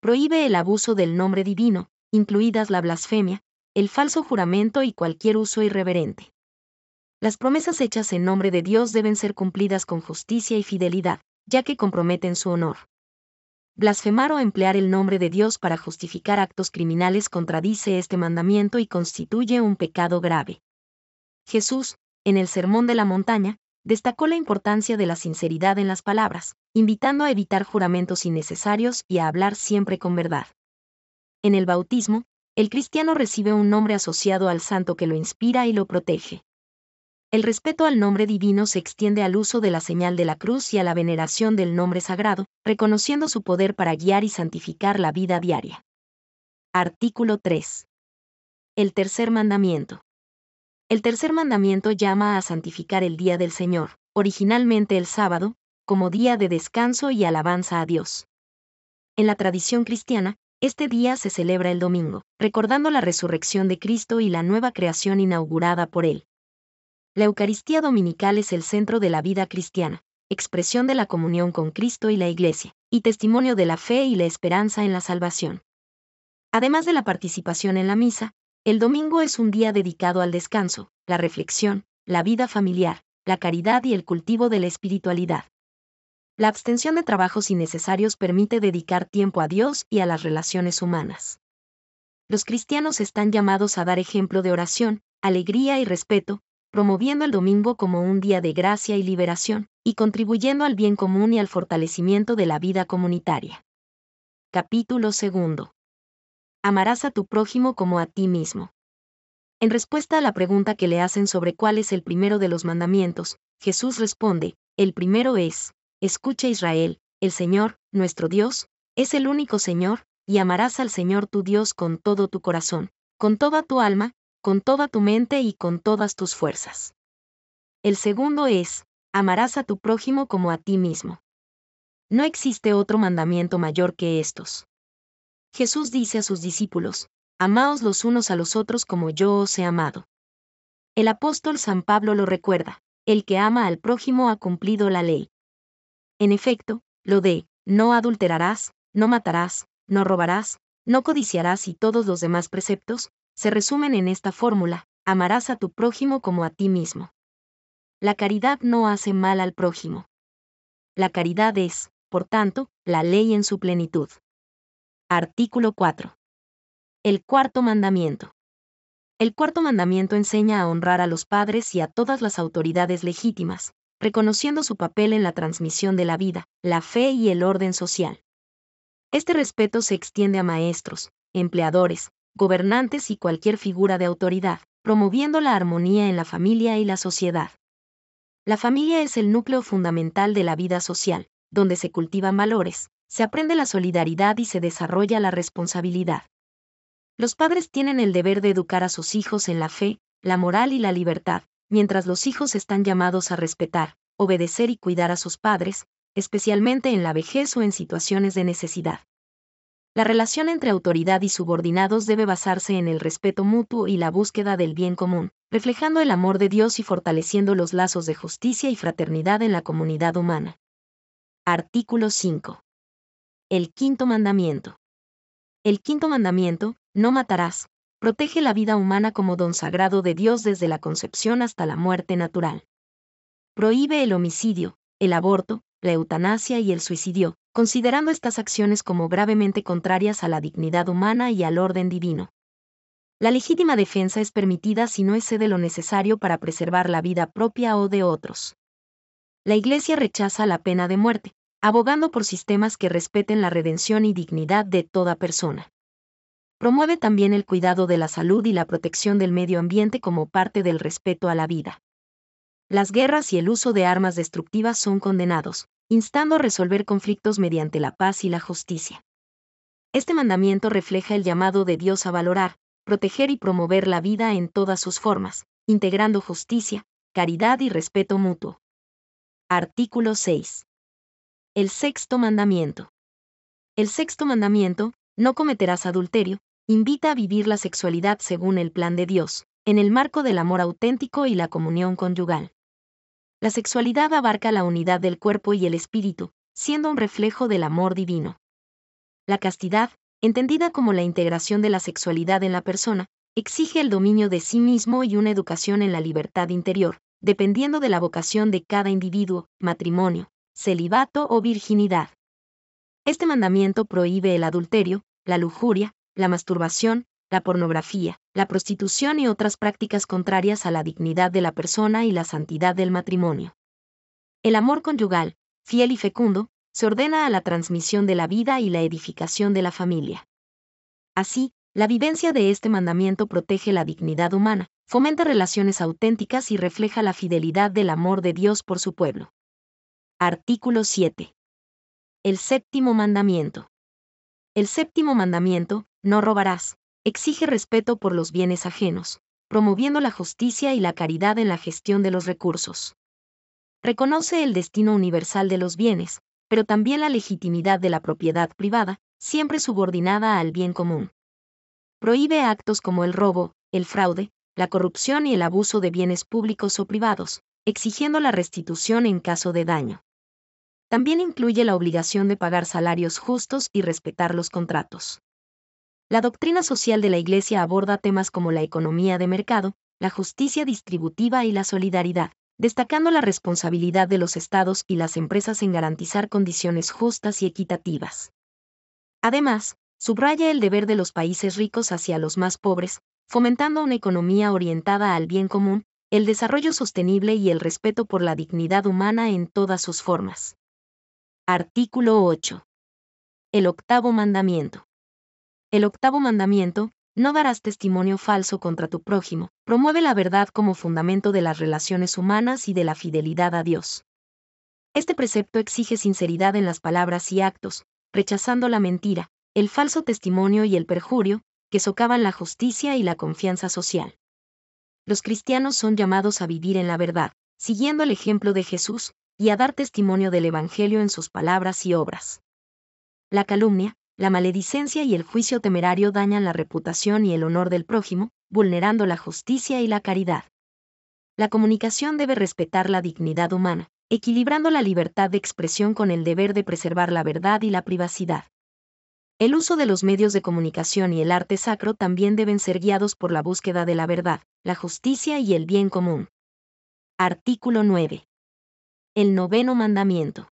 Prohíbe el abuso del nombre divino, incluidas la blasfemia, el falso juramento y cualquier uso irreverente. Las promesas hechas en nombre de Dios deben ser cumplidas con justicia y fidelidad, ya que comprometen su honor. Blasfemar o emplear el nombre de Dios para justificar actos criminales contradice este mandamiento y constituye un pecado grave. Jesús, en el Sermón de la Montaña, destacó la importancia de la sinceridad en las palabras, invitando a evitar juramentos innecesarios y a hablar siempre con verdad. En el bautismo, el cristiano recibe un nombre asociado al santo que lo inspira y lo protege. El respeto al nombre divino se extiende al uso de la señal de la cruz y a la veneración del nombre sagrado, reconociendo su poder para guiar y santificar la vida diaria. Artículo 3. El tercer mandamiento. El tercer mandamiento llama a santificar el día del Señor, originalmente el sábado, como día de descanso y alabanza a Dios. En la tradición cristiana, este día se celebra el domingo, recordando la resurrección de Cristo y la nueva creación inaugurada por Él. La Eucaristía dominical es el centro de la vida cristiana, expresión de la comunión con Cristo y la Iglesia, y testimonio de la fe y la esperanza en la salvación. Además de la participación en la misa, el domingo es un día dedicado al descanso, la reflexión, la vida familiar, la caridad y el cultivo de la espiritualidad. La abstención de trabajos innecesarios permite dedicar tiempo a Dios y a las relaciones humanas. Los cristianos están llamados a dar ejemplo de oración, alegría y respeto, promoviendo el domingo como un día de gracia y liberación, y contribuyendo al bien común y al fortalecimiento de la vida comunitaria. Capítulo 2. Amarás a tu prójimo como a ti mismo. En respuesta a la pregunta que le hacen sobre cuál es el primero de los mandamientos, Jesús responde, el primero es, escucha Israel, el Señor, nuestro Dios, es el único Señor, y amarás al Señor tu Dios con todo tu corazón, con toda tu alma, con toda tu mente y con todas tus fuerzas. El segundo es, amarás a tu prójimo como a ti mismo. No existe otro mandamiento mayor que estos. Jesús dice a sus discípulos, amaos los unos a los otros como yo os he amado. El apóstol San Pablo lo recuerda, el que ama al prójimo ha cumplido la ley. En efecto, lo de, no adulterarás, no matarás, no robarás, no codiciarás y todos los demás preceptos, se resumen en esta fórmula, amarás a tu prójimo como a ti mismo. La caridad no hace mal al prójimo. La caridad es, por tanto, la ley en su plenitud. Artículo 4. El cuarto mandamiento. El cuarto mandamiento enseña a honrar a los padres y a todas las autoridades legítimas, reconociendo su papel en la transmisión de la vida, la fe y el orden social. Este respeto se extiende a maestros, empleadores, gobernantes y cualquier figura de autoridad, promoviendo la armonía en la familia y la sociedad. La familia es el núcleo fundamental de la vida social, donde se cultivan valores, se aprende la solidaridad y se desarrolla la responsabilidad. Los padres tienen el deber de educar a sus hijos en la fe, la moral y la libertad, mientras los hijos están llamados a respetar, obedecer y cuidar a sus padres, especialmente en la vejez o en situaciones de necesidad. La relación entre autoridad y subordinados debe basarse en el respeto mutuo y la búsqueda del bien común, reflejando el amor de Dios y fortaleciendo los lazos de justicia y fraternidad en la comunidad humana. Artículo 5. El quinto mandamiento. El quinto mandamiento, no matarás, protege la vida humana como don sagrado de Dios desde la concepción hasta la muerte natural. Prohíbe el homicidio, el aborto, la eutanasia y el suicidio, considerando estas acciones como gravemente contrarias a la dignidad humana y al orden divino. La legítima defensa es permitida si no excede lo necesario para preservar la vida propia o de otros. La Iglesia rechaza la pena de muerte, abogando por sistemas que respeten la redención y dignidad de toda persona. Promueve también el cuidado de la salud y la protección del medio ambiente como parte del respeto a la vida. Las guerras y el uso de armas destructivas son condenados, instando a resolver conflictos mediante la paz y la justicia. Este mandamiento refleja el llamado de Dios a valorar, proteger y promover la vida en todas sus formas, integrando justicia, caridad y respeto mutuo. Artículo 6. El sexto mandamiento. El sexto mandamiento, no cometerás adulterio, invita a vivir la sexualidad según el plan de Dios, en el marco del amor auténtico y la comunión conyugal. La sexualidad abarca la unidad del cuerpo y el espíritu, siendo un reflejo del amor divino. La castidad, entendida como la integración de la sexualidad en la persona, exige el dominio de sí mismo y una educación en la libertad interior, dependiendo de la vocación de cada individuo, matrimonio, celibato o virginidad. Este mandamiento prohíbe el adulterio, la lujuria, la masturbación, la pornografía, la prostitución y otras prácticas contrarias a la dignidad de la persona y la santidad del matrimonio. El amor conyugal, fiel y fecundo, se ordena a la transmisión de la vida y la edificación de la familia. Así, la vivencia de este mandamiento protege la dignidad humana, fomenta relaciones auténticas y refleja la fidelidad del amor de Dios por su pueblo. Artículo 7. El séptimo mandamiento. El séptimo mandamiento, no robarás, exige respeto por los bienes ajenos, promoviendo la justicia y la caridad en la gestión de los recursos. Reconoce el destino universal de los bienes, pero también la legitimidad de la propiedad privada, siempre subordinada al bien común. Prohíbe actos como el robo, el fraude, la corrupción y el abuso de bienes públicos o privados, exigiendo la restitución en caso de daño. También incluye la obligación de pagar salarios justos y respetar los contratos. La doctrina social de la Iglesia aborda temas como la economía de mercado, la justicia distributiva y la solidaridad, destacando la responsabilidad de los estados y las empresas en garantizar condiciones justas y equitativas. Además, subraya el deber de los países ricos hacia los más pobres, fomentando una economía orientada al bien común, el desarrollo sostenible y el respeto por la dignidad humana en todas sus formas. Artículo 8. El octavo mandamiento. El octavo mandamiento, no darás testimonio falso contra tu prójimo, promueve la verdad como fundamento de las relaciones humanas y de la fidelidad a Dios. Este precepto exige sinceridad en las palabras y actos, rechazando la mentira, el falso testimonio y el perjurio, que socavan la justicia y la confianza social. Los cristianos son llamados a vivir en la verdad, siguiendo el ejemplo de Jesús, y a dar testimonio del Evangelio en sus palabras y obras. La calumnia, la maledicencia y el juicio temerario dañan la reputación y el honor del prójimo, vulnerando la justicia y la caridad. La comunicación debe respetar la dignidad humana, equilibrando la libertad de expresión con el deber de preservar la verdad y la privacidad. El uso de los medios de comunicación y el arte sacro también deben ser guiados por la búsqueda de la verdad, la justicia y el bien común. Artículo 9. El noveno mandamiento.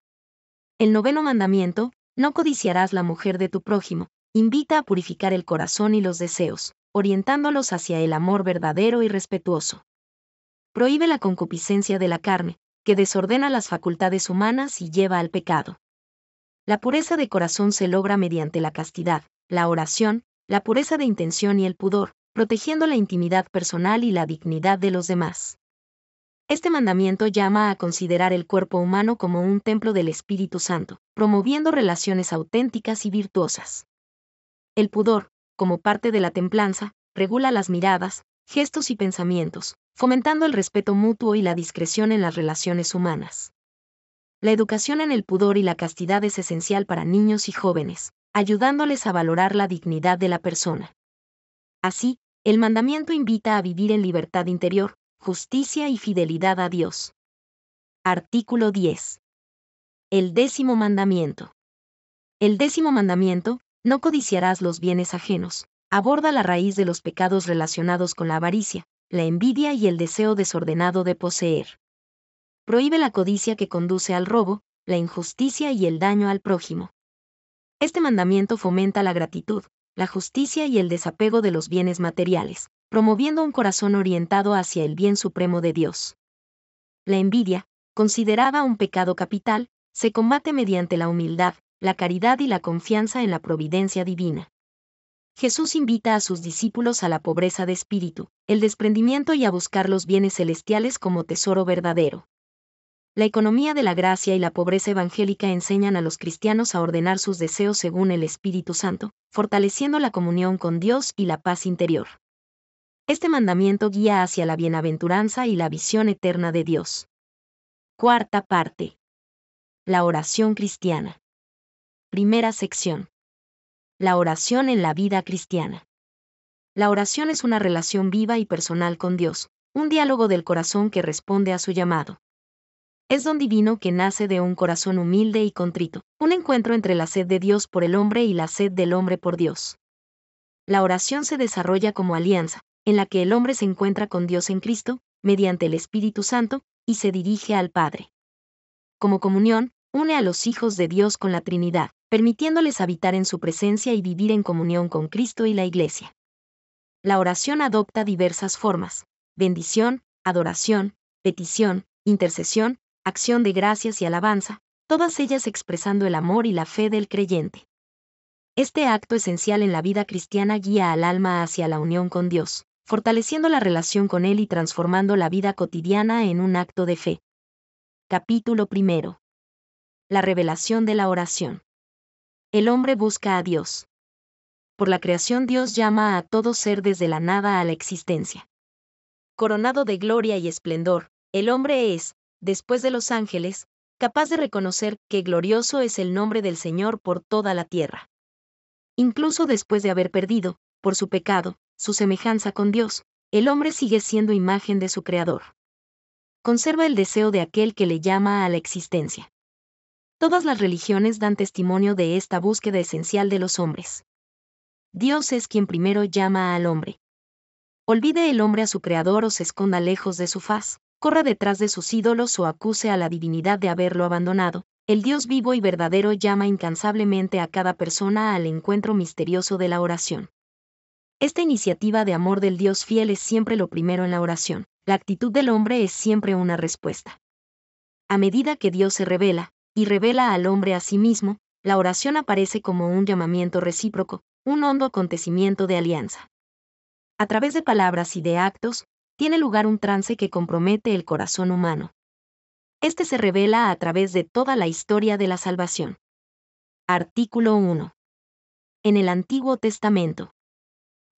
El noveno mandamiento, no codiciarás la mujer de tu prójimo, invita a purificar el corazón y los deseos, orientándolos hacia el amor verdadero y respetuoso. Prohíbe la concupiscencia de la carne, que desordena las facultades humanas y lleva al pecado. La pureza de corazón se logra mediante la castidad, la oración, la pureza de intención y el pudor, protegiendo la intimidad personal y la dignidad de los demás. Este mandamiento llama a considerar el cuerpo humano como un templo del Espíritu Santo, promoviendo relaciones auténticas y virtuosas. El pudor, como parte de la templanza, regula las miradas, gestos y pensamientos, fomentando el respeto mutuo y la discreción en las relaciones humanas. La educación en el pudor y la castidad es esencial para niños y jóvenes, ayudándoles a valorar la dignidad de la persona. Así, el mandamiento invita a vivir en libertad interior, justicia y fidelidad a Dios. Artículo 10. El décimo mandamiento. El décimo mandamiento, no codiciarás los bienes ajenos, aborda la raíz de los pecados relacionados con la avaricia, la envidia y el deseo desordenado de poseer. Prohíbe la codicia que conduce al robo, la injusticia y el daño al prójimo. Este mandamiento fomenta la gratitud, la justicia y el desapego de los bienes materiales, promoviendo un corazón orientado hacia el bien supremo de Dios. La envidia, considerada un pecado capital, se combate mediante la humildad, la caridad y la confianza en la providencia divina. Jesús invita a sus discípulos a la pobreza de espíritu, el desprendimiento y a buscar los bienes celestiales como tesoro verdadero. La economía de la gracia y la pobreza evangélica enseñan a los cristianos a ordenar sus deseos según el Espíritu Santo, fortaleciendo la comunión con Dios y la paz interior. Este mandamiento guía hacia la bienaventuranza y la visión eterna de Dios. Cuarta parte. La oración cristiana. Primera sección. La oración en la vida cristiana. La oración es una relación viva y personal con Dios, un diálogo del corazón que responde a su llamado. Es don divino que nace de un corazón humilde y contrito, un encuentro entre la sed de Dios por el hombre y la sed del hombre por Dios. La oración se desarrolla como alianza, en la que el hombre se encuentra con Dios en Cristo, mediante el Espíritu Santo, y se dirige al Padre. Como comunión, une a los hijos de Dios con la Trinidad, permitiéndoles habitar en su presencia y vivir en comunión con Cristo y la Iglesia. La oración adopta diversas formas: bendición, adoración, petición, intercesión, acción de gracias y alabanza, todas ellas expresando el amor y la fe del creyente. Este acto esencial en la vida cristiana guía al alma hacia la unión con Dios, fortaleciendo la relación con Él y transformando la vida cotidiana en un acto de fe. Capítulo 1. La revelación de la oración. El hombre busca a Dios. Por la creación Dios llama a todo ser desde la nada a la existencia. Coronado de gloria y esplendor, el hombre es, después de los ángeles, capaz de reconocer que glorioso es el nombre del Señor por toda la tierra. Incluso después de haber perdido, por su pecado, su semejanza con Dios, el hombre sigue siendo imagen de su Creador. Conserva el deseo de aquel que le llama a la existencia. Todas las religiones dan testimonio de esta búsqueda esencial de los hombres. Dios es quien primero llama al hombre. Olvide el hombre a su Creador o se esconda lejos de su faz, corra detrás de sus ídolos o acuse a la divinidad de haberlo abandonado, el Dios vivo y verdadero llama incansablemente a cada persona al encuentro misterioso de la oración. Esta iniciativa de amor del Dios fiel es siempre lo primero en la oración. La actitud del hombre es siempre una respuesta. A medida que Dios se revela, y revela al hombre a sí mismo, la oración aparece como un llamamiento recíproco, un hondo acontecimiento de alianza. A través de palabras y de actos, tiene lugar un trance que compromete el corazón humano. Este se revela a través de toda la historia de la salvación. Artículo 1. En el Antiguo Testamento.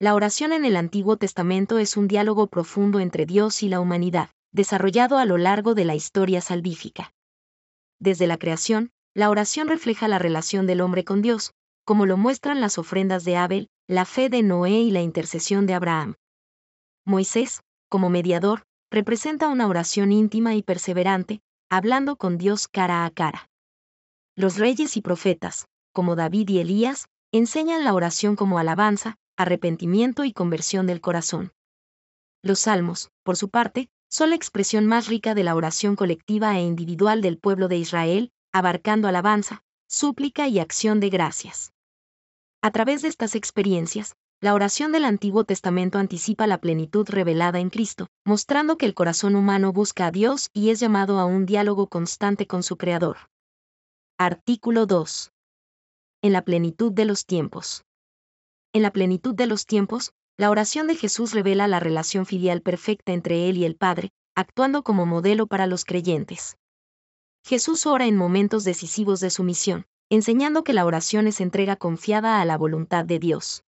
La oración en el Antiguo Testamento es un diálogo profundo entre Dios y la humanidad, desarrollado a lo largo de la historia salvífica. Desde la creación, la oración refleja la relación del hombre con Dios, como lo muestran las ofrendas de Abel, la fe de Noé y la intercesión de Abraham. Moisés, como mediador, representa una oración íntima y perseverante, hablando con Dios cara a cara. Los reyes y profetas, como David y Elías, enseñan la oración como alabanza, arrepentimiento y conversión del corazón. Los salmos, por su parte, son la expresión más rica de la oración colectiva e individual del pueblo de Israel, abarcando alabanza, súplica y acción de gracias. A través de estas experiencias, la oración del Antiguo Testamento anticipa la plenitud revelada en Cristo, mostrando que el corazón humano busca a Dios y es llamado a un diálogo constante con su Creador. Artículo 2. En la plenitud de los tiempos. En la plenitud de los tiempos, la oración de Jesús revela la relación filial perfecta entre Él y el Padre, actuando como modelo para los creyentes. Jesús ora en momentos decisivos de su misión, enseñando que la oración es entrega confiada a la voluntad de Dios.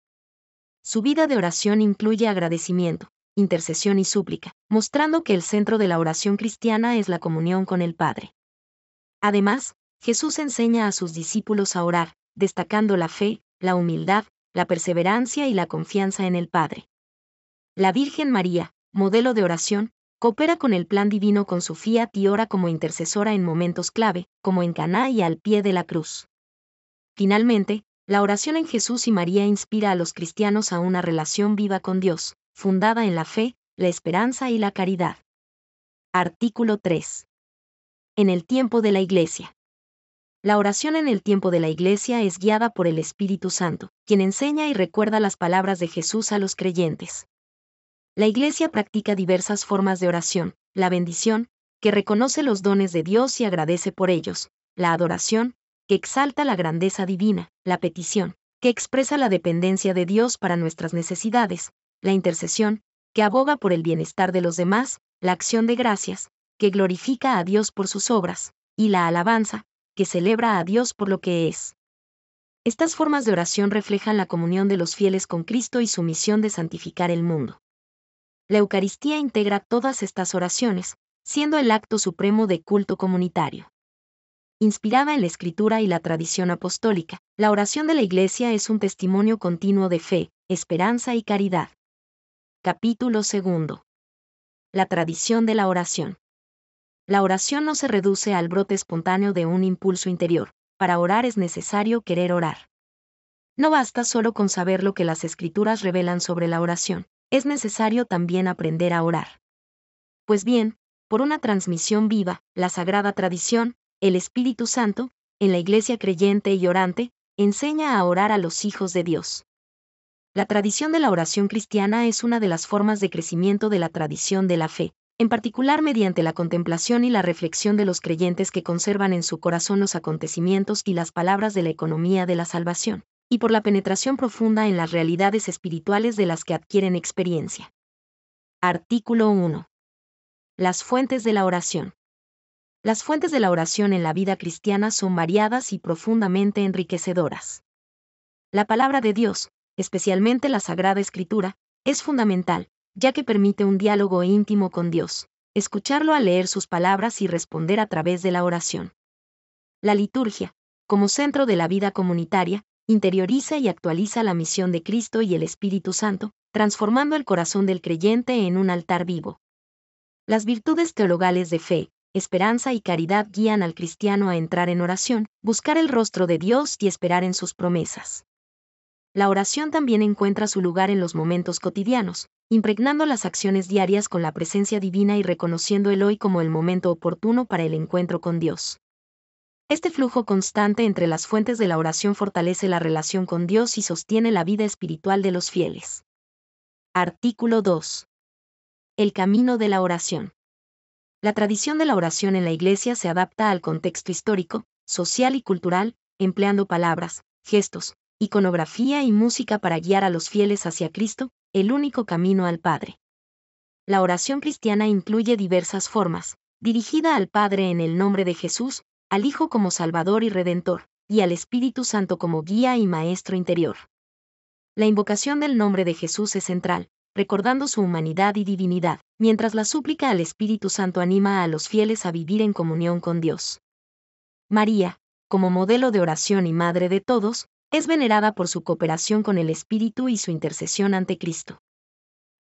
Su vida de oración incluye agradecimiento, intercesión y súplica, mostrando que el centro de la oración cristiana es la comunión con el Padre. Además, Jesús enseña a sus discípulos a orar, destacando la fe, la humildad, la perseverancia y la confianza en el Padre. La Virgen María, modelo de oración, coopera con el plan divino con su fiat y ora como intercesora en momentos clave, como en Caná y al pie de la cruz. Finalmente, la oración en Jesús y María inspira a los cristianos a una relación viva con Dios, fundada en la fe, la esperanza y la caridad. Artículo 3. En el tiempo de la Iglesia. La oración en el tiempo de la Iglesia es guiada por el Espíritu Santo, quien enseña y recuerda las palabras de Jesús a los creyentes. La Iglesia practica diversas formas de oración: la bendición, que reconoce los dones de Dios y agradece por ellos; la adoración, que exalta la grandeza divina; la petición, que expresa la dependencia de Dios para nuestras necesidades; la intercesión, que aboga por el bienestar de los demás; la acción de gracias, que glorifica a Dios por sus obras; y la alabanza, que celebra a Dios por lo que es. Estas formas de oración reflejan la comunión de los fieles con Cristo y su misión de santificar el mundo. La Eucaristía integra todas estas oraciones, siendo el acto supremo de culto comunitario. Inspirada en la Escritura y la tradición apostólica, la oración de la Iglesia es un testimonio continuo de fe, esperanza y caridad. Capítulo 2. La tradición de la oración. La oración no se reduce al brote espontáneo de un impulso interior. Para orar es necesario querer orar. No basta solo con saber lo que las Escrituras revelan sobre la oración, es necesario también aprender a orar. Pues bien, por una transmisión viva, la sagrada tradición, el Espíritu Santo, en la Iglesia creyente y orante, enseña a orar a los hijos de Dios. La tradición de la oración cristiana es una de las formas de crecimiento de la tradición de la fe, en particular mediante la contemplación y la reflexión de los creyentes que conservan en su corazón los acontecimientos y las palabras de la economía de la salvación, y por la penetración profunda en las realidades espirituales de las que adquieren experiencia. Artículo 1. Las fuentes de la oración. Las fuentes de la oración en la vida cristiana son variadas y profundamente enriquecedoras. La palabra de Dios, especialmente la Sagrada Escritura, es fundamental, ya que permite un diálogo íntimo con Dios, escucharlo al leer sus palabras y responder a través de la oración. La liturgia, como centro de la vida comunitaria, interioriza y actualiza la misión de Cristo y el Espíritu Santo, transformando el corazón del creyente en un altar vivo. Las virtudes teologales de fe, esperanza y caridad guían al cristiano a entrar en oración, buscar el rostro de Dios y esperar en sus promesas. La oración también encuentra su lugar en los momentos cotidianos, impregnando las acciones diarias con la presencia divina y reconociendo el hoy como el momento oportuno para el encuentro con Dios. Este flujo constante entre las fuentes de la oración fortalece la relación con Dios y sostiene la vida espiritual de los fieles. Artículo 2. El camino de la oración. La tradición de la oración en la Iglesia se adapta al contexto histórico, social y cultural, empleando palabras, gestos, iconografía y música para guiar a los fieles hacia Cristo, el único camino al Padre. La oración cristiana incluye diversas formas, dirigida al Padre en el nombre de Jesús, al Hijo como Salvador y Redentor, y al Espíritu Santo como guía y maestro interior. La invocación del nombre de Jesús es central, recordando su humanidad y divinidad, mientras la súplica al Espíritu Santo anima a los fieles a vivir en comunión con Dios. María, como modelo de oración y madre de todos, es venerada por su cooperación con el Espíritu y su intercesión ante Cristo.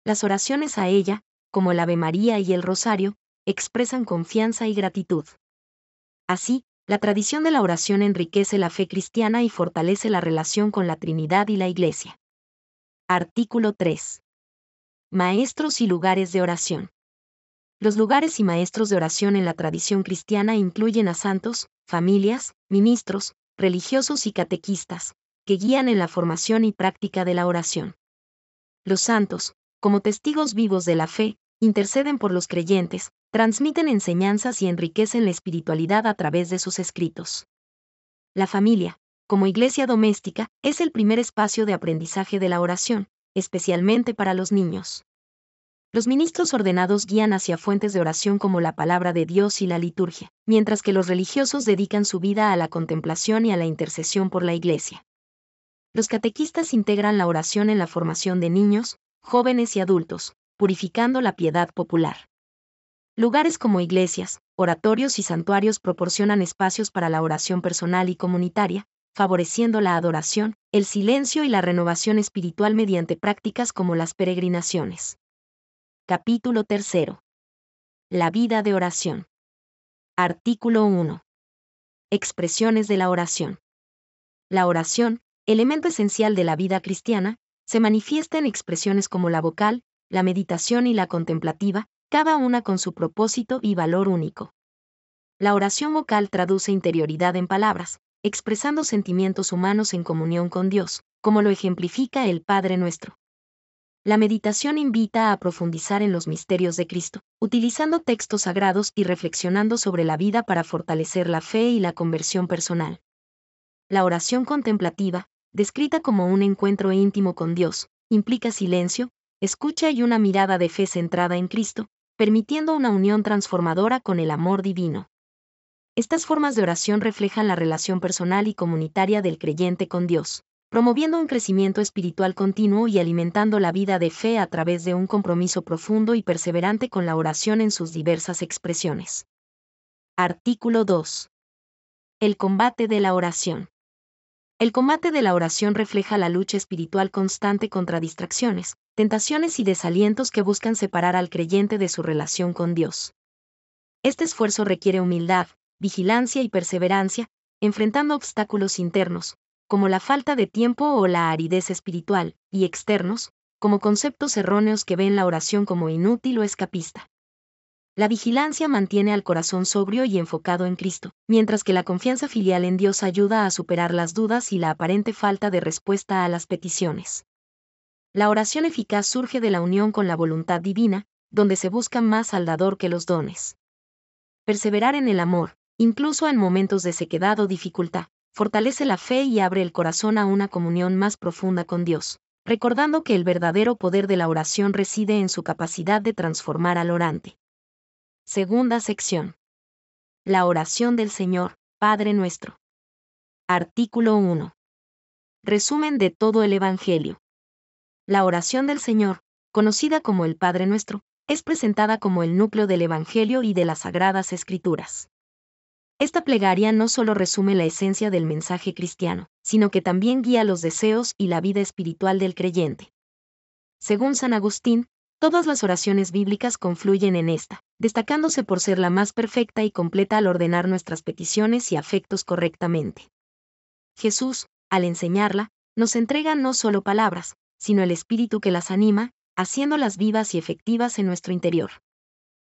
Las oraciones a ella, como el Ave María y el Rosario, expresan confianza y gratitud. Así, la tradición de la oración enriquece la fe cristiana y fortalece la relación con la Trinidad y la Iglesia. Artículo 3. Maestros y lugares de oración. Los lugares y maestros de oración en la tradición cristiana incluyen a santos, familias, ministros, religiosos y catequistas, que guían en la formación y práctica de la oración. Los santos, como testigos vivos de la fe, interceden por los creyentes, transmiten enseñanzas y enriquecen la espiritualidad a través de sus escritos. La familia, como iglesia doméstica, es el primer espacio de aprendizaje de la oración, especialmente para los niños. Los ministros ordenados guían hacia fuentes de oración como la palabra de Dios y la liturgia, mientras que los religiosos dedican su vida a la contemplación y a la intercesión por la iglesia. Los catequistas integran la oración en la formación de niños, jóvenes y adultos, purificando la piedad popular. Lugares como iglesias, oratorios y santuarios proporcionan espacios para la oración personal y comunitaria, favoreciendo la adoración, el silencio y la renovación espiritual mediante prácticas como las peregrinaciones. Capítulo 3. La vida de oración. Artículo 1. Expresiones de la oración. La oración, elemento esencial de la vida cristiana, se manifiesta en expresiones como la vocal, la meditación y la contemplativa, cada una con su propósito y valor único. La oración vocal traduce interioridad en palabras, expresando sentimientos humanos en comunión con Dios, como lo ejemplifica el Padre Nuestro. La meditación invita a profundizar en los misterios de Cristo, utilizando textos sagrados y reflexionando sobre la vida para fortalecer la fe y la conversión personal. La oración contemplativa, descrita como un encuentro íntimo con Dios, implica silencio, escucha y una mirada de fe centrada en Cristo, permitiendo una unión transformadora con el amor divino. Estas formas de oración reflejan la relación personal y comunitaria del creyente con Dios, promoviendo un crecimiento espiritual continuo y alimentando la vida de fe a través de un compromiso profundo y perseverante con la oración en sus diversas expresiones. Artículo 2. El combate de la oración. El combate de la oración refleja la lucha espiritual constante contra distracciones, tentaciones y desalientos que buscan separar al creyente de su relación con Dios. Este esfuerzo requiere humildad, vigilancia y perseverancia, enfrentando obstáculos internos, como la falta de tiempo o la aridez espiritual, y externos, como conceptos erróneos que ven la oración como inútil o escapista. La vigilancia mantiene al corazón sobrio y enfocado en Cristo, mientras que la confianza filial en Dios ayuda a superar las dudas y la aparente falta de respuesta a las peticiones. La oración eficaz surge de la unión con la voluntad divina, donde se busca más al dador que los dones. Perseverar en el amor, incluso en momentos de sequedad o dificultad, fortalece la fe y abre el corazón a una comunión más profunda con Dios, recordando que el verdadero poder de la oración reside en su capacidad de transformar al orante. Segunda sección. La oración del Señor, Padre Nuestro. Artículo 1. Resumen de todo el Evangelio. La oración del Señor, conocida como el Padre Nuestro, es presentada como el núcleo del Evangelio y de las Sagradas Escrituras. Esta plegaria no solo resume la esencia del mensaje cristiano, sino que también guía los deseos y la vida espiritual del creyente. Según San Agustín, todas las oraciones bíblicas confluyen en esta, destacándose por ser la más perfecta y completa al ordenar nuestras peticiones y afectos correctamente. Jesús, al enseñarla, nos entrega no solo palabras, sino el espíritu que las anima, haciéndolas vivas y efectivas en nuestro interior.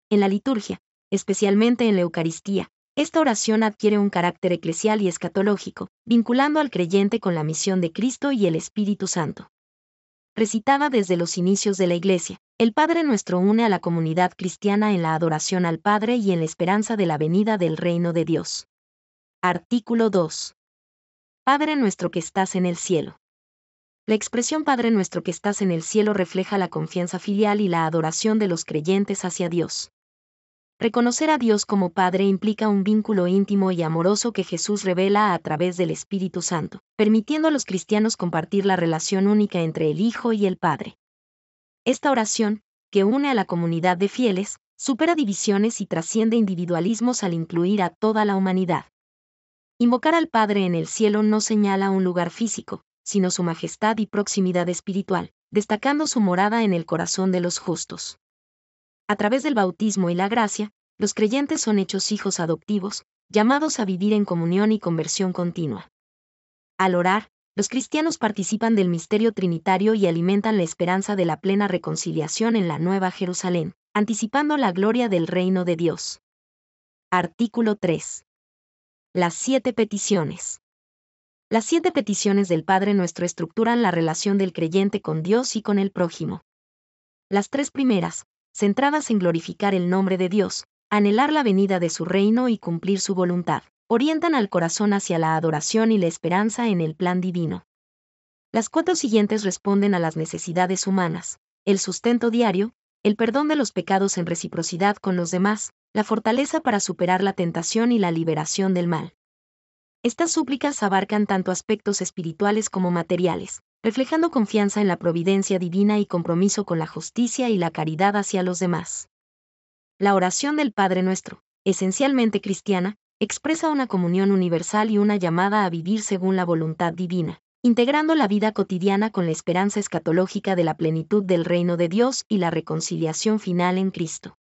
En la liturgia, especialmente en la Eucaristía, esta oración adquiere un carácter eclesial y escatológico, vinculando al creyente con la misión de Cristo y el Espíritu Santo. Recitada desde los inicios de la Iglesia, el Padre Nuestro une a la comunidad cristiana en la adoración al Padre y en la esperanza de la venida del reino de Dios. Artículo 2. Padre nuestro que estás en el cielo. La expresión Padre nuestro que estás en el cielo refleja la confianza filial y la adoración de los creyentes hacia Dios. Reconocer a Dios como Padre implica un vínculo íntimo y amoroso que Jesús revela a través del Espíritu Santo, permitiendo a los cristianos compartir la relación única entre el Hijo y el Padre. Esta oración, que une a la comunidad de fieles, supera divisiones y trasciende individualismos al incluir a toda la humanidad. Invocar al Padre en el cielo no señala un lugar físico, sino su majestad y proximidad espiritual, destacando su morada en el corazón de los justos. A través del bautismo y la gracia, los creyentes son hechos hijos adoptivos, llamados a vivir en comunión y conversión continua. Al orar, los cristianos participan del misterio trinitario y alimentan la esperanza de la plena reconciliación en la Nueva Jerusalén, anticipando la gloria del reino de Dios. Artículo 3. Las 7 peticiones. Las 7 peticiones del Padre Nuestro estructuran la relación del creyente con Dios y con el prójimo. Las 3 primeras, centradas en glorificar el nombre de Dios, anhelar la venida de su reino y cumplir su voluntad, orientan al corazón hacia la adoración y la esperanza en el plan divino. Las 4 siguientes responden a las necesidades humanas, el sustento diario, el perdón de los pecados en reciprocidad con los demás, la fortaleza para superar la tentación y la liberación del mal. Estas súplicas abarcan tanto aspectos espirituales como materiales, reflejando confianza en la providencia divina y compromiso con la justicia y la caridad hacia los demás. La oración del Padre Nuestro, esencialmente cristiana, expresa una comunión universal y una llamada a vivir según la voluntad divina, integrando la vida cotidiana con la esperanza escatológica de la plenitud del reino de Dios y la reconciliación final en Cristo.